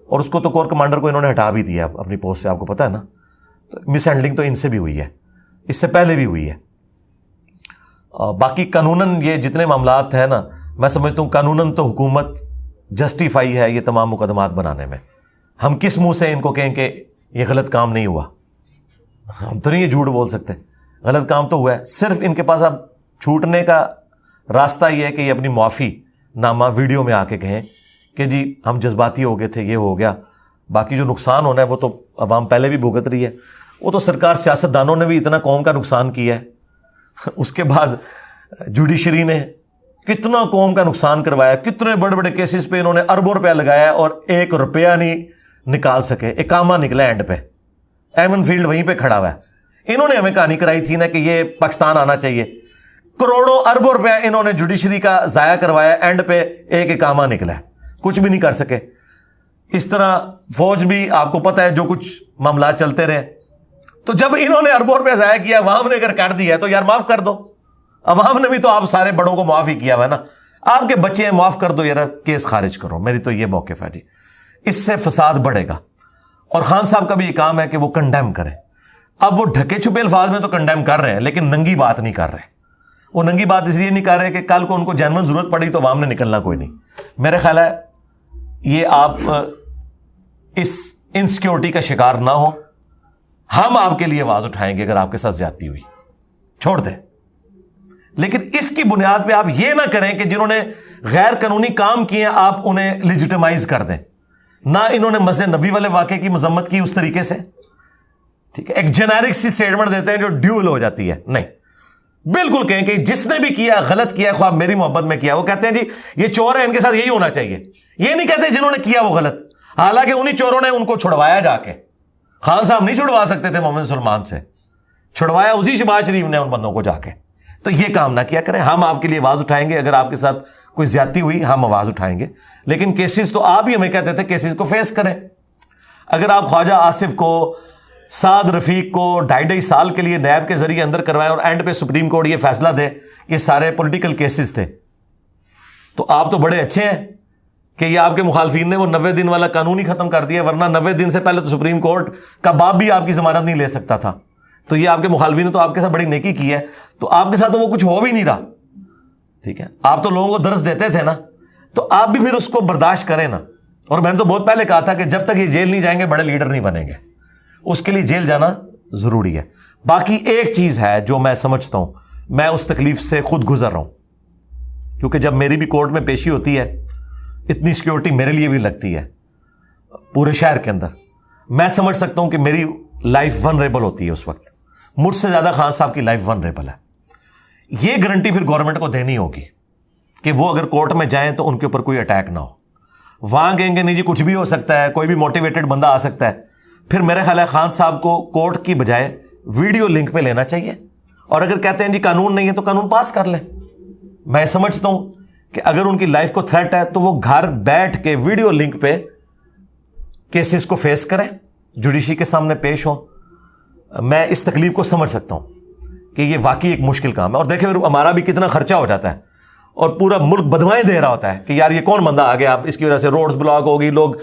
Speaker 2: اور اس کو تو کور کمانڈر کو انہوں نے ہٹا بھی دیا اپنی پوسٹ سے, آپ کو پتہ ہے نا. تو مس ہینڈلنگ تو ان سے بھی ہوئی ہے, اس سے پہلے بھی ہوئی ہے. باقی قانوناً یہ جتنے معاملات ہیں نا, میں سمجھتا ہوں قانوناً تو حکومت جسٹیفائی ہے یہ تمام مقدمات بنانے میں. ہم کس منہ سے ان کو کہیں کہ یہ غلط کام نہیں ہوا؟ ہم تو نہیں یہ جھوٹ بول سکتے, غلط کام تو ہوا ہے. صرف ان کے پاس اب چھوٹنے کا راستہ یہ ہے کہ یہ اپنی معافی نامہ ویڈیو میں آ کے کہیں کہ جی ہم جذباتی ہو گئے تھے, یہ ہو گیا. باقی جو نقصان ہونا ہے وہ تو عوام پہلے بھی بھگت رہی ہے. وہ تو سرکار سیاست دانوں نے بھی اتنا قوم کا نقصان کیا ہے, اس کے بعد جوڈیشری نے کتنا قوم کا نقصان کروایا, کتنے بڑے بڑے کیسز پہ انہوں نے اربوں روپیہ لگایا اور 1 روپیہ نہیں نکال سکے. اقامہ نکلا اینڈ پہ, ایمن فیلڈ وہیں پہ کھڑا ہوا ہے. انہوں نے ہمیں کہانی کرائی تھی نا کہ یہ پاکستان آنا چاہیے, کروڑوں اربوں روپیہ انہوں نے جوڈیشری کا ضائع کروایا, اینڈ پہ 1 اقامہ نکلا ہے, کچھ بھی نہیں کر سکے. اس طرح فوج بھی آپ کو پتہ ہے جو کچھ معاملات چلتے رہے. تو جب انہوں نے اربوں روپیہ ضائع کیا, عوام نے اگر کر دیا ہے تو یار معاف کر دو. عوام نے بھی تو آپ سارے بڑوں کو معاف ہی کیا ہوا ہے نا, آپ کے بچے ہیں معاف کر دو یار, کیس خارج کرو. میری تو یہ موقف ہے جی. اس سے فساد بڑھے گا. اور خان صاحب کا بھی یہ کام ہے کہ وہ کنڈیم کریں. اب وہ ڈھکے چھپے الفاظ میں تو کنڈیم کر رہے ہیں, لیکن ننگی بات نہیں کر رہے. وہ ننگی بات اس لیے نہیں کر رہے کہ کل کو ان کو جینون ضرورت پڑی تو عوام نے نکلنا کوئی نہیں. میرے خیال ہے یہ آپ اس انسیکیورٹی کا شکار نہ ہو. ہم آپ کے لیے آواز اٹھائیں گے اگر آپ کے ساتھ زیادتی ہوئی, چھوڑ دیں. لیکن اس کی بنیاد پہ آپ یہ نہ کریں کہ جنہوں نے غیر قانونی کام کیے آپ انہیں لیجیٹیمائز کر دیں. نہ انہوں نے مسجد نبوی والے واقعے کی مذمت کی اس طریقے سے, ٹھیک ہے, ایک جنیرک سی سٹیٹمنٹ دیتے ہیں جو ڈیول ہو جاتی ہے. نہیں, بالکل کہیں کہ جس نے بھی کیا غلط کیا, خواہ میری محبت میں کیا, وہ کہتے ہیں جی یہ چور ہے, ان کے ساتھ یہی ہونا چاہیے. یہ نہیں کہتے جنہوں نے کیا وہ غلط, حالانکہ انہی چوروں نے ان کو چھڑوایا جا کے. خان صاحب نہیں چھڑوا سکتے تھے محمد سلمان سے, چھڑوایا اسی شہباز شریف نے ان بندوں کو جا کے. تو یہ کام نہ کیا کریں. ہم آپ کے لیے آواز اٹھائیں گے اگر آپ کے ساتھ کوئی زیادتی ہوئی, ہم آواز اٹھائیں گے. لیکن کیسز تو آپ ہی ہمیں کہتے تھے کیسز کو فیس کریں. اگر آپ خواجہ آصف کو, سعد رفیق کو 2.5 سال کے لیے نیب کے ذریعے اندر کروائیں اور اینڈ پہ سپریم کورٹ یہ فیصلہ دے کہ سارے پولیٹیکل کیسز تھے, تو آپ تو بڑے اچھے ہیں کہ یہ آپ کے مخالفین نے وہ 90 دن والا قانون ہی ختم کر دیا, ورنہ 90 دن سے پہلے تو سپریم کورٹ کا باپ بھی آپ کی ضمانت نہیں لے سکتا تھا. تو یہ آپ کے مخالفین نے تو آپ کے ساتھ بڑی نیکی کی ہے. تو آپ کے ساتھ تو وہ کچھ ہو بھی نہیں رہا, ٹھیک ہے, آپ تو لوگوں کو درس دیتے تھے نا, تو آپ بھی پھر اس کو برداشت کریں نا. اور میں نے تو بہت پہلے کہا تھا کہ جب تک یہ جیل نہیں جائیں گے بڑے لیڈر نہیں بنیں گے, اس کے لیے جیل جانا ضروری ہے. باقی ایک چیز ہے جو میں سمجھتا ہوں, میں اس تکلیف سے خود گزر رہا ہوں, کیونکہ جب میری بھی کورٹ میں پیشی ہوتی ہے اتنی سیکیورٹی میرے لیے بھی لگتی ہے پورے شہر کے اندر. میں سمجھ سکتا ہوں کہ میری لائف ونریبل ہوتی ہے اس وقت, مجھ سے زیادہ خان صاحب کی لائف ونریبل ہے. یہ گارنٹی پھر گورنمنٹ کو دینی ہوگی کہ وہ اگر کورٹ میں جائیں تو ان کے اوپر کوئی اٹیک نہ ہو. وہاں کہیں گے نہیں جی کچھ بھی ہو سکتا ہے, کوئی بھی موٹیویٹڈ بندہ آ سکتا ہے. پھر میرے خیال ہے خان صاحب کو کورٹ کی بجائے ویڈیو لنک پہ لینا چاہیے, اور اگر کہتے ہیں جی قانون نہیں ہے تو قانون پاس کر لیں. میں سمجھتا ہوں کہ اگر ان کی لائف کو تھریٹ ہے تو وہ گھر بیٹھ کے ویڈیو لنک پہ کیسز کو فیس کریں, جوڈیشری کے سامنے پیش ہوں. میں اس تکلیف کو سمجھ سکتا ہوں کہ یہ واقعی ایک مشکل کام ہے. اور دیکھیں ہمارا بھی کتنا خرچہ ہو جاتا ہے اور پورا ملک بدوائیں دے رہا ہوتا ہے کہ یار یہ کون بندہ آ گیا, اب اس کی وجہ سے روڈز بلاک ہوگی, لوگ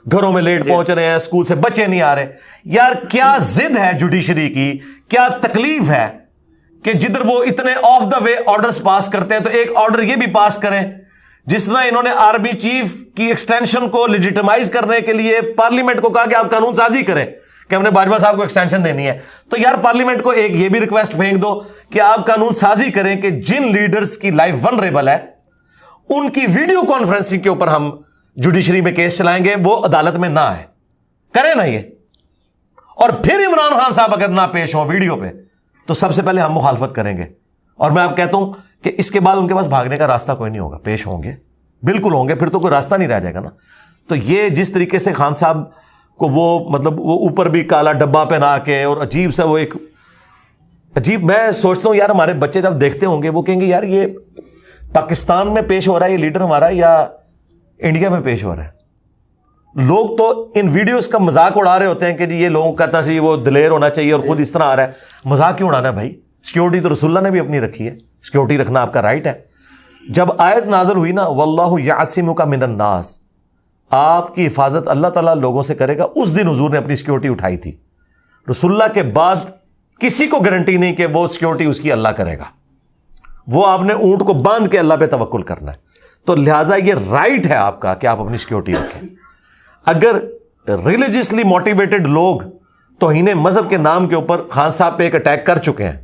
Speaker 2: گھروں میں لیٹ پہنچ رہے ہیں, اسکول سے بچے نہیں آ رہے. یار کیا ضد ہے جوڈیشری کی, کیا تکلیف ہے کہ جدھر وہ اتنے آف دا وے آرڈرز پاس کرتے ہیں تو ایک آرڈر یہ بھی پاس کریں جس طرح انہوں نے آرمی چیف کی ایکسٹینشن کو لیجیٹیمائز کرنے کے لیے پارلیمنٹ کو کہا کہ آپ قانون سازی کریں کہ ہم نے باجوہ صاحب کو ایکسٹینشن دینی ہے. تو یار پارلیمنٹ کو ایک یہ بھی ریکویسٹ پھینک دو کہ آپ قانون سازی کریں کہ جن لیڈرز کی لائف ونریبل ہے ان کی ویڈیو کانفرنسنگ کے اوپر ہم جوڈیشری میں کیس چلائیں گے, وہ عدالت میں نہ آئے. کریں نا یہ. اور پھر عمران خان صاحب اگر نہ پیش ہوں ویڈیو پہ تو سب سے پہلے ہم مخالفت کریں گے. اور میں آپ کہتا ہوں کہ اس کے بعد ان کے پاس بھاگنے کا راستہ کوئی نہیں ہوگا, پیش ہوں گے, بالکل ہوں گے, پھر تو کوئی راستہ نہیں رہ جائے گا نا. تو یہ جس طریقے سے خان صاحب کو وہ مطلب وہ اوپر بھی کالا ڈبہ پہنا کے اور عجیب سا وہ ایک عجیب, میں سوچتا ہوں یار ہمارے بچے جب دیکھتے ہوں گے وہ کہیں گے یار یہ پاکستان میں پیش ہو رہا ہے یہ لیڈر ہمارا یا انڈیا میں پیش ہو رہا ہے. لوگ تو ان ویڈیوز کا مذاق اڑا رہے ہوتے ہیں کہ جی یہ لوگوں کا کہتا سی وہ دلیر ہونا چاہیے اور خود اس طرح آ رہا ہے. مذاق کیوں اڑانا ہے بھائی, سیکیورٹی تو رسول اللہ نے بھی اپنی رکھی ہے, سیکیورٹی رکھنا آپ کا رائٹ ہے. جب آیت نازل ہوئی نا واللہ یعصمک من الناس, آپ کی حفاظت اللہ تعالیٰ لوگوں سے کرے گا, اس دن حضور نے اپنی سیکیورٹی اٹھائی تھی. رسول اللہ کے بعد کسی کو گارنٹی نہیں کہ وہ سیکیورٹی اس کی اللہ کرے گا, وہ آپ نے اونٹ کو باندھ کے اللہ پہ توکل کرنا ہے. تو لہٰذا یہ رائٹ ہے آپ کا کہ آپ اپنی سیکیورٹی رکھیں. اگر ریلیجسلی موٹیویٹڈ لوگ توہین مذہب کے نام کے اوپر خان صاحب پہ ایک اٹیک کر چکے ہیں,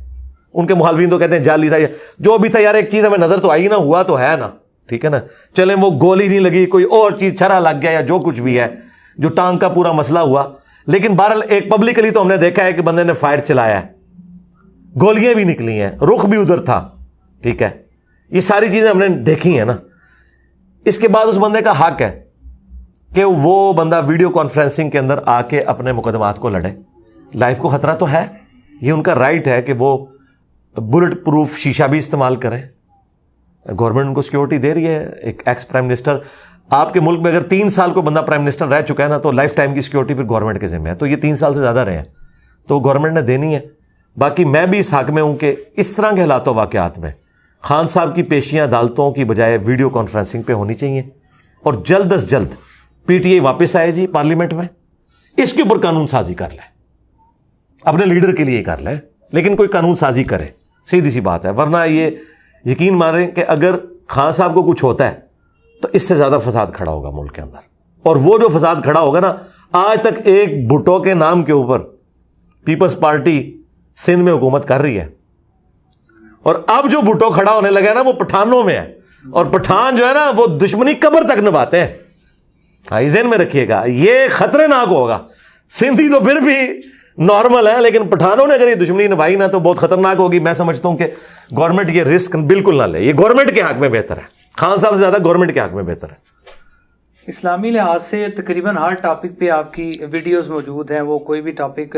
Speaker 2: ان کے مخالفین تو کہتے ہیں جعلی تھا, جو بھی تھا یار ایک چیز ہمیں نظر تو آئی نا, ہوا تو ہے نا, ٹھیک ہے نا, چلیں وہ گولی نہیں لگی, کوئی اور چیز چھرا لگ گیا یا جو کچھ بھی ہے, جو ٹانگ کا پورا مسئلہ ہوا, لیکن بہرحال ایک پبلکلی تو ہم نے دیکھا ہے کہ بندے نے فائر چلایا ہے. گولیاں بھی نکلی ہیں, رخ بھی ادھر تھا, ٹھیک ہے, یہ ساری چیزیں ہم نے دیکھی ہیں نا. اس کے بعد اس بندے کا حق ہے کہ وہ بندہ ویڈیو کانفرنسنگ کے اندر آ کے اپنے مقدمات کو لڑے. لائف کو خطرہ تو ہے, یہ ان کا رائٹ ہے کہ وہ بلٹ پروف شیشہ بھی استعمال کریں. گورنمنٹ ان کو سیکورٹی دے رہی ہے. ایک ایکس پرائم منسٹر, آپ کے ملک میں اگر 3 سال کو بندہ پرائم منسٹر رہ چکا ہے نا, تو لائف ٹائم کی سیکورٹی پھر گورنمنٹ کے ذمہ ہے. تو یہ 3 سال سے زیادہ رہے ہیں تو گورنمنٹ نے دینی ہے. باقی میں بھی اس حق میں ہوں کہ اس طرح کے حالات و واقعات میں خان صاحب کی پیشیاں عدالتوں کی بجائے ویڈیو کانفرنسنگ پہ ہونی چاہیے, اور جلد از جلد پی ٹی آئی واپس آئے جی پارلیمنٹ میں, اس کے اوپر قانون سازی کر لے, اپنے لیڈر کے لیے ہی کر لے, لیکن کوئی قانون سازی کرے, سیدھی سی بات ہے. ورنہ یہ یقین مانیں کہ اگر خان صاحب کو کچھ ہوتا ہے تو اس سے زیادہ فساد کھڑا ہوگا ملک کے اندر. اور وہ جو فساد کھڑا ہوگا نا, آج تک ایک بھٹو کے نام کے اوپر پیپلز پارٹی سندھ میں حکومت کر رہی ہے, اور اب جو بھٹو کھڑا ہونے لگا ہے نا وہ پٹھانوں میں ہے, اور پٹھان جو ہے نا وہ دشمنی قبر تک نبھاتے ہیں. ہاں, ذہن میں رکھیے گا, یہ خطرے ناک ہوگا. سندھی تو پھر بھی نارمل ہے, لیکن پٹھانوں نے اگر یہ دشمنی نبھائی نا تو بہت خطرناک ہوگی. میں سمجھتا ہوں کہ گورنمنٹ یہ رسک بالکل نہ لے, یہ گورنمنٹ کے حق میں بہتر ہے. خان صاحب سے زیادہ گورنمنٹ کے حق میں بہتر ہے.
Speaker 1: اسلامی لحاظ سے تقریباً ہر ٹاپک پہ آپ کی ویڈیوز موجود ہیں. وہ کوئی بھی ٹاپک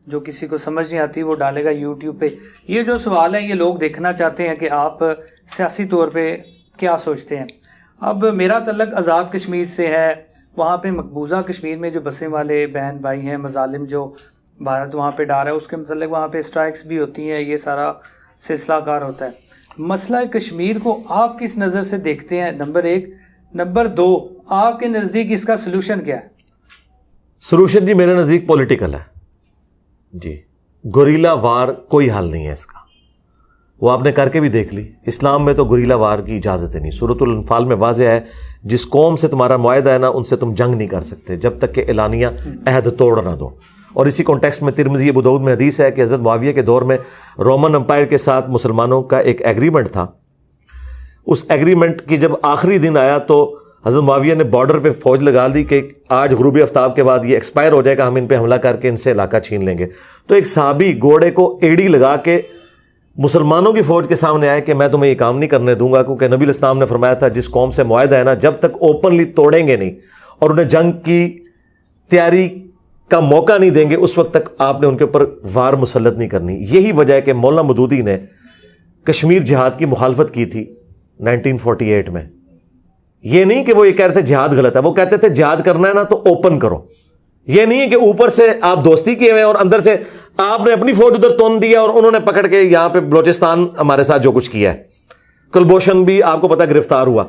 Speaker 1: جو کسی کو سمجھ نہیں آتی وہ ڈالے گا یوٹیوب پہ. یہ جو سوال ہے یہ لوگ دیکھنا چاہتے ہیں کہ آپ سیاسی طور پہ کیا سوچتے ہیں. اب میرا تعلق آزاد کشمیر سے ہے. وہاں پہ مقبوضہ کشمیر میں جو بسیں والے بہن بھائی ہیں, مظالم جو بھارت وہاں پہ ڈال رہا ہے, اس کے متعلق وہاں پہ اسٹرائکس بھی ہوتی ہیں, یہ سارا سلسلہ کار ہوتا ہے. مسئلہ کشمیر کو آپ کس نظر سے دیکھتے ہیں, نمبر 1. نمبر 2, آپ کے نزدیک اس کا سلوشن کیا ہے؟
Speaker 2: سلوشن جی میرے نزدیک پولیٹیکل ہے جی. گوریلا وار کوئی حل نہیں ہے اس کا, وہ آپ نے کر کے بھی دیکھ لی. اسلام میں تو گوریلا وار کی اجازت ہے نہیں. سورۃ الانفال میں واضح ہے, جس قوم سے تمہارا معاہدہ ہے نا ان سے تم جنگ نہیں کر سکتے جب تک کہ اعلانیہ عہد توڑ نہ دو. اور اسی کانٹیکسٹ میں ترمذی ابو داؤد میں حدیث ہے کہ حضرت معاویہ کے دور میں رومن امپائر کے ساتھ مسلمانوں کا ایک ایگریمنٹ تھا. اس ایگریمنٹ کی جب آخری دن آیا تو حضرت معاویہ نے بارڈر پہ فوج لگا دی کہ آج غروب آفتاب کے بعد یہ ایکسپائر ہو جائے گا, ہم ان پہ حملہ کر کے ان سے علاقہ چھین لیں گے. تو ایک صحابی گھوڑے کو ایڑی لگا کے مسلمانوں کی فوج کے سامنے آئے کہ میں تمہیں یہ کام نہیں کرنے دوں گا, کیونکہ نبی الاسلام نے فرمایا تھا جس قوم سے معاہدہ ہے نا جب تک اوپنلی توڑیں گے نہیں اور انہیں جنگ کی تیاری کا موقع نہیں دیں گے اس وقت تک آپ نے ان کے اوپر وار مسلط نہیں کرنی. یہی وجہ ہے کہ مولانا مودودی نے کشمیر جہاد کی مخالفت کی تھی 1948 میں. یہ نہیں کہ وہ یہ کہہ رہے تھے جہاد غلط ہے, وہ کہتے تھے جہاد کرنا ہے نا تو اوپن کرو. یہ نہیں ہے کہ اوپر سے آپ دوستی کیے ہوئے اور اندر سے آپ نے اپنی فوج ادھر تون دیا اور انہوں نے پکڑ کے یہاں پہ بلوچستان ہمارے ساتھ جو کچھ کیا ہے, کلبھوشن بھی آپ کو پتا گرفتار ہوا.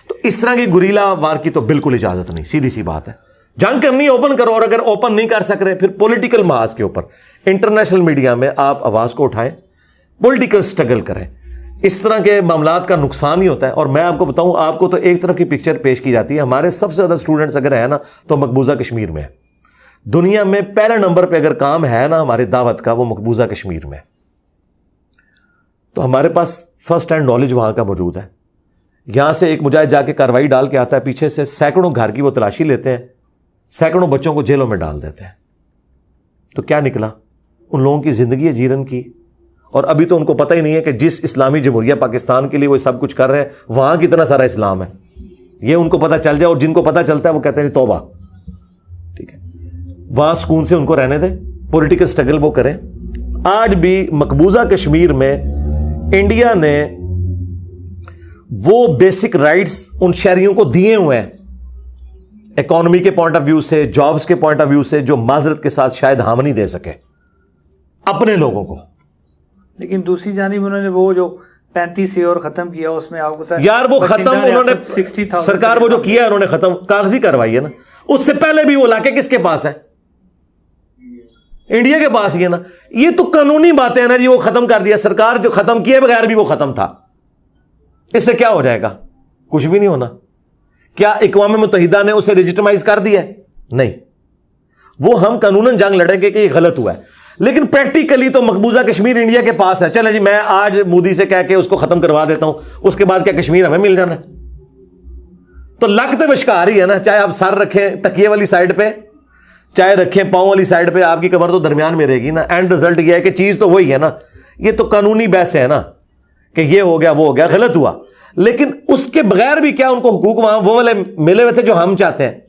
Speaker 2: تو اس طرح کی گوریلا وار کی تو بالکل اجازت نہیں, سیدھی سی بات ہے. جنگ کرنی اوپن کرو, اور اگر اوپن نہیں کر سک رہے پھر پولیٹیکل محاذ کے اوپر انٹرنیشنل میڈیا میں آپ آواز کو اٹھائیں, پولیٹیکل سٹرگل کریں. اس طرح کے معاملات کا نقصان ہی ہوتا ہے. اور میں آپ کو بتاؤں, آپ کو تو ایک طرف کی پکچر پیش کی جاتی ہے. ہمارے سب سے زیادہ اسٹوڈنٹس اگر ہیں نا تو مقبوضہ کشمیر میں ہے. دنیا میں پہلے نمبر پہ اگر کام ہے نا ہماری دعوت کا, وہ مقبوضہ کشمیر میں. تو ہمارے پاس فرسٹ ہینڈ نالج وہاں کا موجود ہے. یہاں سے ایک مجاہد جا کے کارروائی ڈال کے آتا ہے, پیچھے سے سینکڑوں گھر کی وہ تلاشی لیتے ہیں, سینکڑوں بچوں کو جیلوں میں ڈال دیتے ہیں. تو کیا نکلا؟ ان لوگوں کی زندگی ہے جیرن کی. اور ابھی تو ان کو پتہ ہی نہیں ہے کہ جس اسلامی جمہوریہ پاکستان کے لیے وہ سب کچھ کر رہے ہیں وہاں کتنا سارا اسلام ہے. یہ ان کو پتہ چل جائے, اور جن کو پتہ چلتا ہے وہ کہتے ہیں توبہ, ٹھیک ہے وہاں سکون سے ان کو رہنے دیں, پولیٹیکل سٹرگل وہ کریں. آج بھی مقبوضہ کشمیر میں انڈیا نے وہ بیسک رائٹس ان شہریوں کو دیے ہوئے ہیں اکانومی کے پوائنٹ آف ویو سے, جابز کے پوائنٹ آف ویو سے, جو معذرت کے ساتھ شاید ہم نہیں دے سکے اپنے لوگوں کو.
Speaker 1: لیکن دوسری جانب انہوں نے وہ جو 35 اور ختم کیا, اس میں آپ کو
Speaker 2: یار وہ ختم انہوں نے سرکار وہ جو کیا انہوں نے ختم کاغذی کاروائی ہے نا. اس سے پہلے بھی وہ علاقے کس کے پاس ہے؟ انڈیا کے پاس ہی ہے نا. یہ تو قانونی باتیں ہیں نا جی, وہ ختم کر دیا سرکار, جو ختم کیے بغیر بھی وہ ختم تھا. اس سے کیا ہو جائے گا؟ کچھ بھی نہیں ہونا. کیا اقوام متحدہ نے اسے لیجیٹمائز کر دیا ہے؟ نہیں. وہ ہم قانوناً جنگ لڑیں گے کہ یہ غلط ہوا ہے, لیکن پریکٹیکلی تو مقبوضہ کشمیر انڈیا کے پاس ہے. چلے جی میں آج مودی سے کہہ کے اس کو ختم کروا دیتا ہوں, اس کے بعد کیا کشمیر ہمیں مل جانا ہے؟ تو لگتے مشکار ہی ہے نا. چاہے آپ سر رکھیں تکیے والی سائڈ پہ, چاہے رکھیں پاؤں والی سائڈ پہ, آپ کی کمر تو درمیان میں رہے گی نا. اینڈ رزلٹ یہ ہے کہ چیز تو وہی ہے نا. یہ تو قانونی بحث ہے نا کہ یہ ہو گیا وہ ہو گیا, غلط ہوا, لیکن اس کے بغیر بھی کیا ان کو حقوق وہاں وہ والے ملے ہوئے تھے جو ہم چاہتے ہیں,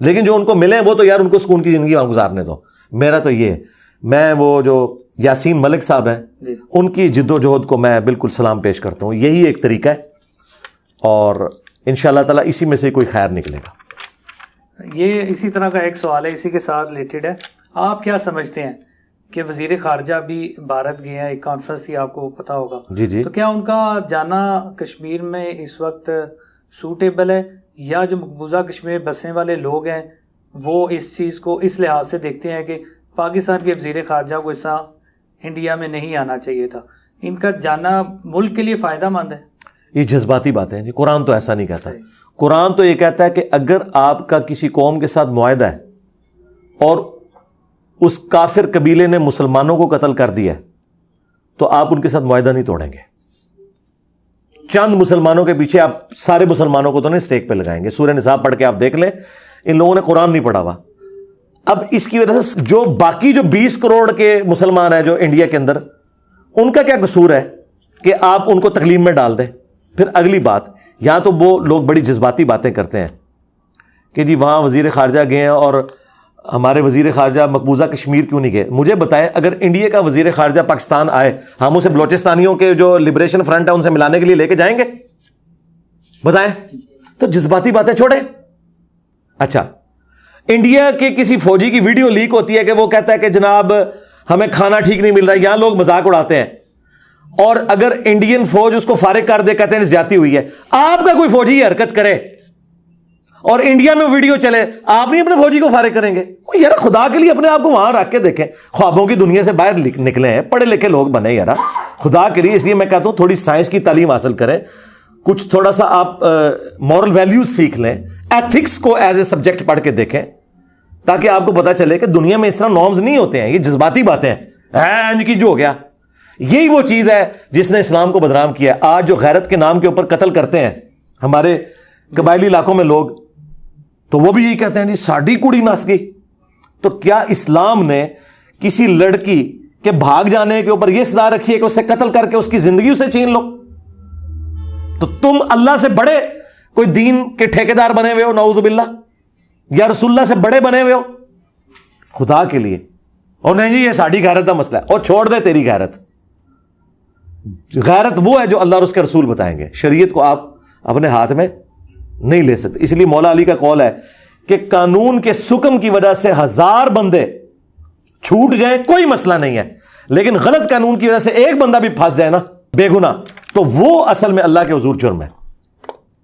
Speaker 2: لیکن جو ان کو ملے ہیں وہ تو یار ان کو سکون کی زندگی وہاں گزارنے دو. میرا تو یہ ہے, میں وہ جو یاسین ملک صاحب ہیں ان کی جد و جہد کو میں بالکل سلام پیش کرتا ہوں. یہی ایک طریقہ ہے اور انشاءاللہ تعالیٰ اسی میں سے کوئی خیر نکلے گا.
Speaker 1: یہ اسی طرح کا ایک سوال ہے, اسی کے ساتھ ریلیٹڈ ہے. آپ کیا سمجھتے ہیں کہ وزیر خارجہ بھی بھارت گئے ہیں, ایک کانفرنس تھی آپ کو پتہ ہوگا,
Speaker 2: جی
Speaker 1: تو کیا ان کا جانا کشمیر میں اس وقت سوٹیبل ہے, یا جو مقبوضہ کشمیر بسنے والے لوگ ہیں وہ اس چیز کو اس لحاظ سے دیکھتے ہیں کہ پاکستان کے وزیر خارجہ کو اس طرح انڈیا میں نہیں آنا چاہیے تھا, ان کا جانا ملک کے لیے فائدہ مند ہے؟
Speaker 2: یہ جذباتی باتیں ہیں, قرآن تو ایسا نہیں کہتا. قرآن تو یہ کہتا ہے کہ اگر آپ کا کسی قوم کے ساتھ معاہدہ ہے اور اس کافر قبیلے نے مسلمانوں کو قتل کر دیا ہے تو آپ ان کے ساتھ معاہدہ نہیں توڑیں گے. چند مسلمانوں کے پیچھے آپ سارے مسلمانوں کو تو نہیں اسٹیک پہ لگائیں گے. سورہ نساء پڑھ کے آپ دیکھ لیں, ان لوگوں نے قرآن نہیں پڑھا ہوا. اب اس کی وجہ سے جو باقی جو 20 کروڑ کے مسلمان ہیں جو انڈیا کے اندر, ان کا کیا قصور ہے کہ آپ ان کو تکلیف میں ڈال دیں. پھر اگلی بات, یہاں تو وہ لوگ بڑی جذباتی باتیں کرتے ہیں کہ جی وہاں وزیر خارجہ گئے ہیں اور ہمارے وزیر خارجہ مقبوضہ کشمیر کیوں نہیں گئے. مجھے بتائیں, اگر انڈیا کا وزیر خارجہ پاکستان آئے, ہم اسے بلوچستانیوں کے جو لبریشن فرنٹ ہے ان سے ملانے کے لیے لے کے جائیں گے؟ بتائیں. تو جذباتی باتیں چھوڑیں. اچھا, انڈیا کے کسی فوجی کی ویڈیو لیک ہوتی ہے کہ وہ کہتا ہے کہ جناب ہمیں کھانا ٹھیک نہیں مل رہا ہے, یہاں لوگ مذاق اڑاتے ہیں, اور اگر انڈین فوج اس کو فارغ کر دے, کہتے ہیں زیادتی ہوئی ہے. آپ کا کوئی فوجی یہ حرکت کرے اور انڈیا میں ویڈیو چلے, آپ نہیں اپنے فوجی کو فارغ کریں گے؟ یار خدا کے لیے اپنے آپ کو وہاں رکھ کے دیکھیں. خوابوں کی دنیا سے باہر نکلے ہیں, پڑھے لکھے لوگ بنے یار خدا کے لیے. اس لیے میں کہتا ہوں تھوڑی سائنس کی تعلیم حاصل کریں, کچھ تھوڑا سا آپ مورل ویلیوز سیکھ لیں, ایتھکس کو ایز اے سبجیکٹ پڑھ کے دیکھیں, تاکہ آپ کو پتا چلے کہ دنیا میں اس طرح نارمز نہیں ہوتے ہیں, یہ جذباتی باتیں ہیں کی جو ہو گیا. یہی وہ چیز ہے جس نے اسلام کو بدنام کیا ہے. آج جو غیرت کے نام کے اوپر قتل کرتے ہیں ہمارے قبائلی علاقوں میں لوگ, تو وہ بھی یہی کہتے ہیں جی ساڑی کڑی نس گئی. تو کیا اسلام نے کسی لڑکی کے بھاگ جانے کے اوپر یہ سزا رکھی ہے کہ اسے قتل کر کے اس کی زندگی اسے چھین لو؟ تو تم اللہ سے بڑے کوئی دین کے ٹھیکیدار بنے ہوئے ہو نعوذ باللہ, یا رسول اللہ سے بڑے بنے ہوئے ہو خدا کے لیے. اور نہیں جی یہ ساڑی غیرت کا مسئلہ ہے, اور چھوڑ دے تیری غیرت. غیرت وہ ہے جو اللہ اور اس کے رسول بتائیں گے, شریعت کو آپ اپنے ہاتھ میں نہیں لے سکتے. اس لیے مولا علی کا قول ہے کہ قانون کے سکم کی وجہ سے 1000 بندے چھوٹ جائیں کوئی مسئلہ نہیں ہے, لیکن غلط قانون کی وجہ سے ایک بندہ بھی پھنس جائے نا بے گناہ, تو وہ اصل میں اللہ کے حضور جرم ہے.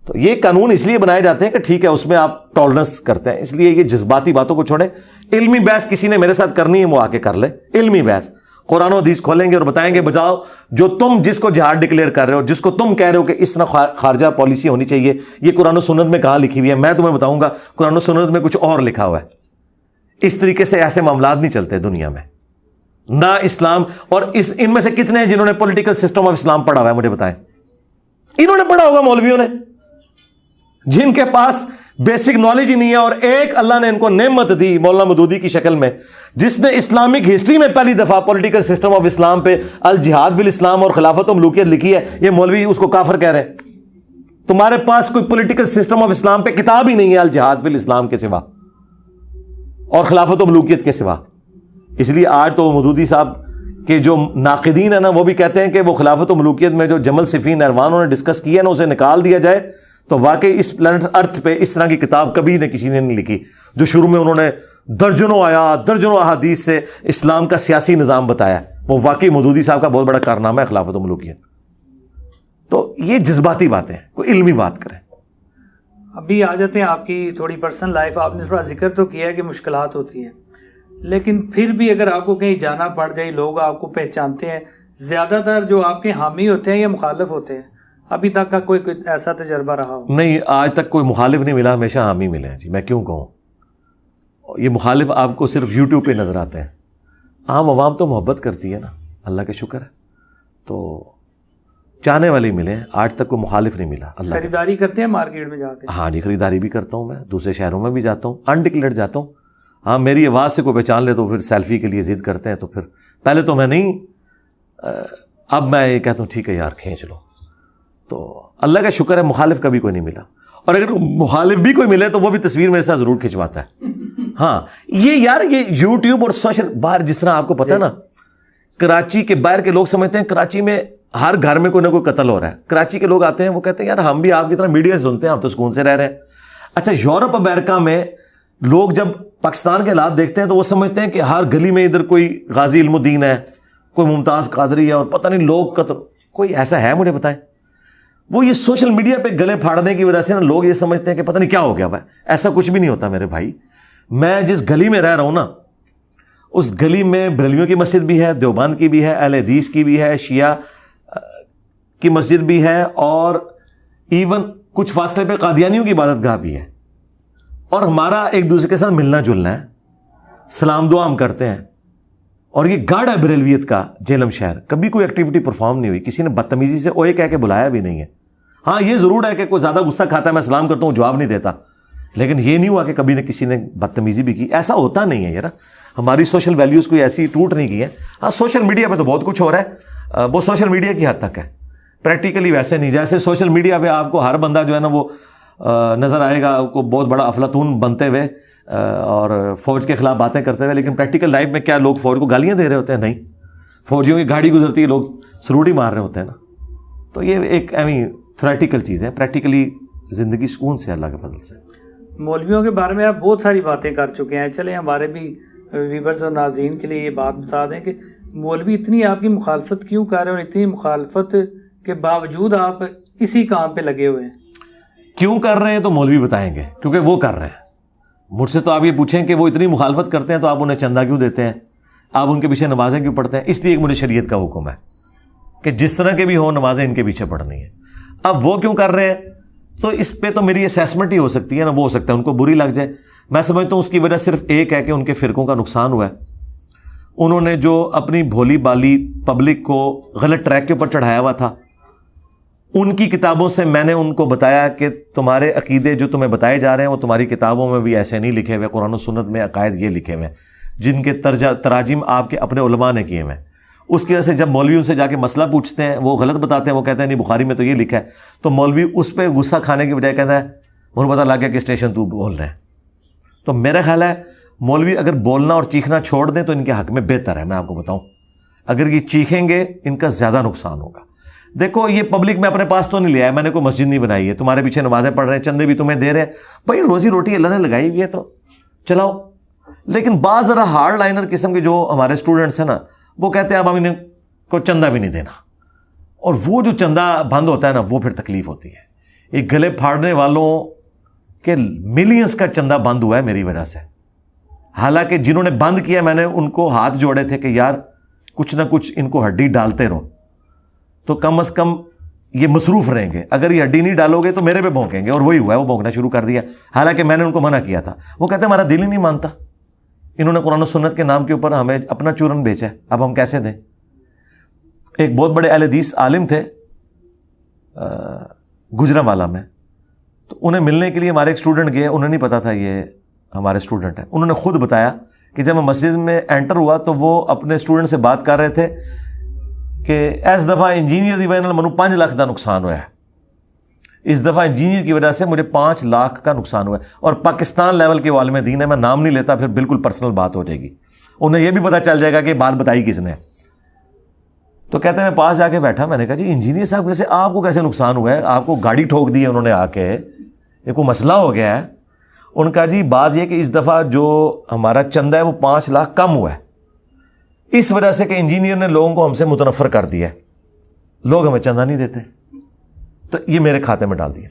Speaker 2: تو یہ قانون اس لیے بنائے جاتے ہیں کہ ٹھیک ہے اس میں آپ ٹالرنس کرتے ہیں. اس لیے یہ جذباتی باتوں کو چھوڑیں. علمی بحث کسی نے میرے ساتھ کرنی ہے وہ آ کے کر لے, علمی بحث. قرآن و حدیث کھولیں گے اور بتائیں گے بجاؤ جو تم جس کو جہاد ڈکلیئر کر رہے ہو, جس کو تم کہہ رہے ہو کہ اس طرح خارجہ پالیسی ہونی چاہیے, یہ قرآن و سنت میں کہاں لکھی ہوئی ہے؟ میں تمہیں بتاؤں گا قرآن و سنت میں کچھ اور لکھا ہوا ہے. اس طریقے سے ایسے معاملات نہیں چلتے دنیا میں, نہ اسلام. اور ان میں سے کتنے ہیں جنہوں نے پولیٹیکل سسٹم آف اسلام پڑھا ہوا ہے؟ مجھے بتائیں. انہوں نے پڑھا ہوگا مولویوں نے, جن کے پاس بیسک نالج ہی نہیں ہے. اور ایک اللہ نے ان کو نعمت دی مولانا مودودی کی شکل میں, جس نے اسلامک ہسٹری میں پہلی دفعہ پولیٹیکل سسٹم آف اسلام پہ الجہاد فی الاسلام اور خلافت و ملوکیت لکھی ہے. یہ مولوی اس کو کافر کہہ رہے ہیں. تمہارے پاس کوئی پولیٹیکل سسٹم آف اسلام پہ کتاب ہی نہیں ہے الجہاد فی الاسلام کے سوا اور خلافت و ملوکیت کے سوا. اس لیے آج تو مودودی صاحب کے جو ناقدین ہیں نا, وہ بھی کہتے ہیں کہ وہ خلافت و ملوکیت میں جو جمل صفین نروان نے ڈسکس کیا ہے نا, اسے نکال دیا جائے. تو واقعی اس پلانٹ ارتھ پہ اس طرح کی کتاب کبھی نے کسی نے نہیں لکھی, جو شروع میں انہوں نے درجنوں آیات درجنوں احادیث سے اسلام کا سیاسی نظام بتایا. وہ واقعی مودودی صاحب کا بہت بڑا کارنامہ ہے خلافت و ملوکیت. تو یہ جذباتی باتیں ہیں, کوئی علمی بات کریں.
Speaker 1: ابھی آ جاتے ہیں آپ کی تھوڑی پرسنل لائف. آپ نے تھوڑا ذکر تو کیا ہے کہ مشکلات ہوتی ہیں, لیکن پھر بھی اگر آپ کو کہیں جانا پڑ جائے, لوگ آپ کو پہچانتے ہیں, زیادہ تر جو آپ کے حامی ہوتے ہیں یا مخالف ہوتے ہیں؟ ابھی تک کا کوئی ایسا تجربہ رہا ہو؟
Speaker 2: نہیں, آج تک کوئی مخالف نہیں ملا, ہمیشہ حامی ملے ہیں جی. میں کیوں کہوں, یہ مخالف آپ کو صرف یوٹیوب پہ نظر آتے ہیں. عام عوام تو محبت کرتی ہے نا, اللہ کا شکر ہے. تو چاہنے والے ملے ہیں, آج تک کوئی مخالف نہیں ملا. اللہ
Speaker 1: خریداری کرتے ہیں مارکیٹ میں جا کے؟
Speaker 2: ہاں جی, خریداری بھی کرتا ہوں میں, دوسرے شہروں میں بھی جاتا ہوں, انڈکلیئرڈ جاتا ہوں. ہاں, میری آواز سے کوئی پہچان لے تو پھر سیلفی کے لیے ضد کرتے ہیں. تو پھر پہلے تو میں نہیں اب میں یہ کہتا ہوں ٹھیک ہے یار کھینچ لو. تو اللہ کا شکر ہے مخالف کبھی کوئی نہیں ملا, اور اگر مخالف بھی کوئی ملے تو وہ بھی تصویر میرے ساتھ ضرور کھنچواتا ہے. ہاں یہ یار یہ یوٹیوب اور سوشل, باہر جس طرح آپ کو پتا ہے نا, کراچی کے باہر کے لوگ سمجھتے ہیں کراچی میں ہر گھر میں کوئی نہ کوئی قتل ہو رہا ہے. کراچی کے لوگ آتے ہیں وہ کہتے ہیں یار ہم بھی آپ کی طرح میڈیا سنتے ہیں, ہم تو سکون سے رہ رہے ہیں. اچھا یورپ امریکہ میں لوگ جب پاکستان کے حالات دیکھتے ہیں تو وہ سمجھتے ہیں کہ ہر گلی میں ادھر کوئی غازی علم الدین ہے, کوئی ممتاز قادری ہے, اور پتہ نہیں لوگ قتل. کوئی ایسا ہے مجھے بتائیں؟ وہ یہ سوشل میڈیا پہ گلے پھاڑنے کی وجہ سے نا لوگ یہ سمجھتے ہیں کہ پتہ نہیں کیا ہو گیا ہے. ایسا کچھ بھی نہیں ہوتا میرے بھائی. میں جس گلی میں رہ رہا ہوں نا, اس گلی میں بریلویوں کی مسجد بھی ہے, دیوبند کی بھی ہے, اہل حدیث کی بھی ہے, شیعہ کی مسجد بھی ہے, اور ایون کچھ فاصلے پہ قادیانیوں کی عبادت گاہ بھی ہے. اور ہمارا ایک دوسرے کے ساتھ ملنا جلنا ہے, سلام دعا ہم کرتے ہیں. اور یہ گاڑ ہے بریلویت کا جہلم شہر. کبھی کوئی ایکٹیویٹی پرفارم نہیں ہوئی, کسی نے بدتمیزی سے اوے کہہ کے بلایا بھی نہیں ہے. ہاں یہ ضرور ہے کہ کوئی زیادہ غصہ کھاتا ہے, میں سلام کرتا ہوں جواب نہیں دیتا, لیکن یہ نہیں ہوا کہ کبھی نہ کسی نے بدتمیزی بھی کی. ایسا ہوتا نہیں ہے یار, ہماری سوشل ویلیوز کوئی ایسی ٹوٹ نہیں کی ہے. ہاں سوشل میڈیا پہ تو بہت کچھ ہو رہا ہے, وہ سوشل میڈیا کی حد تک ہے, پریکٹیکلی ویسے نہیں. جیسے سوشل میڈیا پہ آپ کو ہر بندہ جو ہے نا وہ نظر آئے گا کو بہت بڑا افلاطون بنتے ہوئے اور فوج کے خلاف باتیں کرتے ہوئے, لیکن پریکٹیکل لائف میں کیا لوگ فوج کو گالیاں دے رہے ہوتے ہیں؟ نہیں, فوجیوں کی گاڑی گزرتی ہے لوگ سروٹی مار رہے ہوتے ہیں نا. تو یہ ایک تھیوریٹیکل چیز ہے, پریکٹیکلی زندگی سکون سے اللہ کے فضل سے.
Speaker 1: مولویوں کے بارے میں آپ بہت ساری باتیں کر چکے ہیں, چلیں ہمارے بھی ویورز اور ناظرین کے لیے یہ بات بتا دیں کہ مولوی اتنی آپ کی مخالفت کیوں کر رہے ہیں, اور اتنی مخالفت کے باوجود آپ اسی کام پہ لگے ہوئے ہیں؟
Speaker 2: کیوں کر رہے ہیں تو مولوی بتائیں گے, کیونکہ وہ کر رہے ہیں. مجھ سے تو آپ یہ پوچھیں کہ وہ اتنی مخالفت کرتے ہیں تو آپ انہیں چندہ کیوں دیتے ہیں, آپ ان کے پیچھے نمازیں کیوں پڑھتے ہیں؟ اس لیے ایک مجھے شریعت کا حکم ہے کہ جس طرح کے بھی ہوں نمازیں ان کے پیچھے پڑھنی ہے. اب وہ کیوں کر رہے ہیں تو اس پہ تو میری اسیسمنٹ ہی ہو سکتی ہے نا, وہ ہو سکتا ہے ان کو بری لگ جائے. میں سمجھتا ہوں اس کی وجہ صرف ایک ہے کہ ان کے فرقوں کا نقصان ہوا ہے. انہوں نے جو اپنی بھولی بالی پبلک کو غلط ٹریک کے اوپر چڑھایا ہوا تھا, ان کی کتابوں سے میں نے ان کو بتایا کہ تمہارے عقیدے جو تمہیں بتائے جا رہے ہیں وہ تمہاری کتابوں میں بھی ایسے نہیں لکھے ہوئے, قرآن و سنت میں عقائد یہ لکھے ہوئے جن کے تراجم آپ کے اپنے علماء نے کیے ہوئے. اس کی وجہ سے جب مولویوں سے جا کے مسئلہ پوچھتے ہیں وہ غلط بتاتے ہیں, وہ کہتے ہیں نہیں بخاری میں تو یہ لکھا ہے, تو مولوی اس پہ غصہ کھانے کی بجائے کہتا ہے مجھے پتہ لگ گیا کہ اسٹیشن تو بول رہے ہیں. تو میرا خیال ہے مولوی اگر بولنا اور چیخنا چھوڑ دیں تو ان کے حق میں بہتر ہے. میں آپ کو بتاؤں, اگر یہ چیخیں گے ان کا زیادہ نقصان ہوگا. دیکھو یہ پبلک میں اپنے پاس تو نہیں لیا ہے, میں نے کوئی مسجد نہیں بنائی ہے, تمہارے پیچھے نمازیں پڑھ رہے ہیں, چندے بھی تمہیں دے رہے ہیں, بھائی روزی روٹی اللہ نے لگائی ہوئی ہے تو چلاؤ. لیکن بعض ذرا ہارڈ لائنر قسم کے جو ہمارے اسٹوڈنٹس ہیں نا, وہ کہتے ہیں اب ہم انہیں کو چندہ بھی نہیں دینا, اور وہ جو چندہ بند ہوتا ہے نا وہ پھر تکلیف ہوتی ہے. یہ گلے پھاڑنے والوں کے ملینز کا چندہ بند ہوا ہے میری وجہ سے. حالانکہ جنہوں نے بند کیا میں نے ان کو ہاتھ جوڑے تھے کہ یار کچھ نہ کچھ ان کو ہڈی ڈالتے رہو, تو کم از کم یہ مصروف رہیں گے. اگر یہ ہڈی نہیں ڈالو گے تو میرے پہ بھونکیں گے, اور وہی ہوا ہے, وہ بھونکنا شروع کر دیا. حالانکہ میں نے ان کو منع کیا تھا. وہ کہتے ہیں ہمارا دل ہی نہیں مانتا, انہوں نے قرآن و سنت کے نام کے اوپر ہمیں اپنا چورن بیچا ہے, اب ہم کیسے دیں. ایک بہت بڑے اہل حدیث عالم تھے گجرانوالہ میں, تو انہیں ملنے کے لیے ہمارے ایک اسٹوڈنٹ گئے, انہیں نہیں پتا تھا یہ ہمارے اسٹوڈنٹ ہیں. انہوں نے خود بتایا کہ جب میں مسجد میں انٹر ہوا تو وہ اپنے اسٹوڈنٹ سے بات کر رہے تھے کہ اس دفعہ انجینئر کی وجہ سے منو 5 لاکھ کا نقصان ہوا ہے, اس دفعہ انجینئر کی وجہ سے مجھے 5 لاکھ کا نقصان ہوا ہے. اور پاکستان لیول کے عالم دین ہے, میں نام نہیں لیتا پھر بالکل پرسنل بات ہو جائے گی, انہیں یہ بھی پتہ چل جائے گا کہ بات بتائی کس نے. تو کہتے ہیں میں پاس جا کے بیٹھا, میں نے کہا جی انجینئر صاحب کیسے, آپ کو کیسے نقصان ہوا ہے, آپ کو گاڑی ٹھوک دی ہے انہوں نے آ کے, یہ کوئی مسئلہ ہو گیا ہے. ان کا جی بات یہ کہ اس دفعہ جو ہمارا چندہ ہے وہ 5 لاکھ کم ہوا ہے, اس وجہ سے کہ انجینئر نے لوگوں کو ہم سے متنفر کر دیا ہے, لوگ ہمیں چندہ نہیں دیتے, تو یہ میرے کھاتے میں ڈال دیا.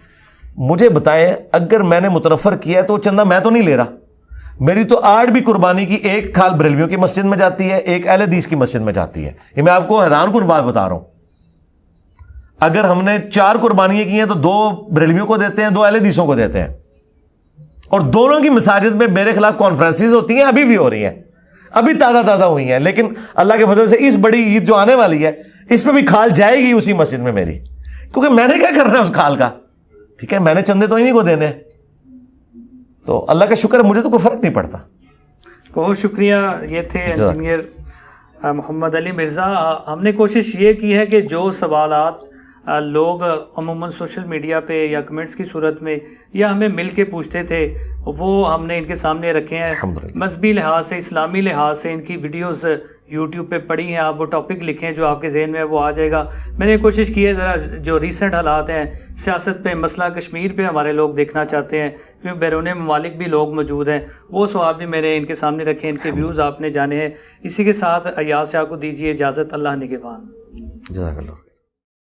Speaker 2: مجھے بتائیں اگر میں نے متنفر کیا ہے تو چندہ میں تو نہیں لے رہا, میری تو آج بھی قربانی کی ایک کھال بریلویوں کی مسجد میں جاتی ہے, ایک اہل حدیث کی مسجد میں جاتی ہے. یہ میں آپ کو حیران کن بات بتا رہا ہوں. اگر ہم نے 4 قربانیاں کی ہیں تو 2 بریلویوں کو دیتے ہیں, 2 اہل حدیثوں کو دیتے ہیں, اور دونوں کی مساجد میں میرے خلاف کانفرنسز ہوتی ہیں, ابھی بھی ہو رہی ہیں, ابھی تازہ ہوئی ہیں. لیکن اللہ کے فضل سے اس بڑی عید جو آنے والی ہے اس پہ بھی کھال جائے گی اسی مسجد میں میری, کیونکہ میں نے کیا کرنا ہے اس کھال کا, ٹھیک ہے, میں نے چندے تو انہیں کو دینے. تو اللہ کا شکر ہے مجھے تو کوئی فرق نہیں پڑتا.
Speaker 1: بہت شکریہ. یہ تھے انجینئر محمد علی مرزا، ہم نے کوشش یہ کی ہے کہ جو سوالات لوگ عموماً سوشل میڈیا پہ یا کمنٹس کی صورت میں یا ہمیں مل کے پوچھتے تھے وہ ہم نے ان کے سامنے رکھے ہیں. مذہبی لحاظ سے، اسلامی لحاظ سے ان کی ویڈیوز یوٹیوب پہ پڑھی ہیں. آپ وہ ٹاپک لکھیں جو آپ کے ذہن میں ہے وہ آ جائے گا. میں نے کوشش کی ہے ذرا جو ریسنٹ حالات ہیں سیاست پہ، مسئلہ کشمیر پہ ہمارے لوگ دیکھنا چاہتے ہیں کیونکہ بیرون ممالک بھی لوگ موجود ہیں، وہ سوال بھی میں نے ان کے سامنے رکھے، ان کے ویوز آپ نے جانے ہیں. اسی کے ساتھ ایاز شاہ کو دیجیے اجازت. اللہ نگہبان.
Speaker 2: جزاک اللہ.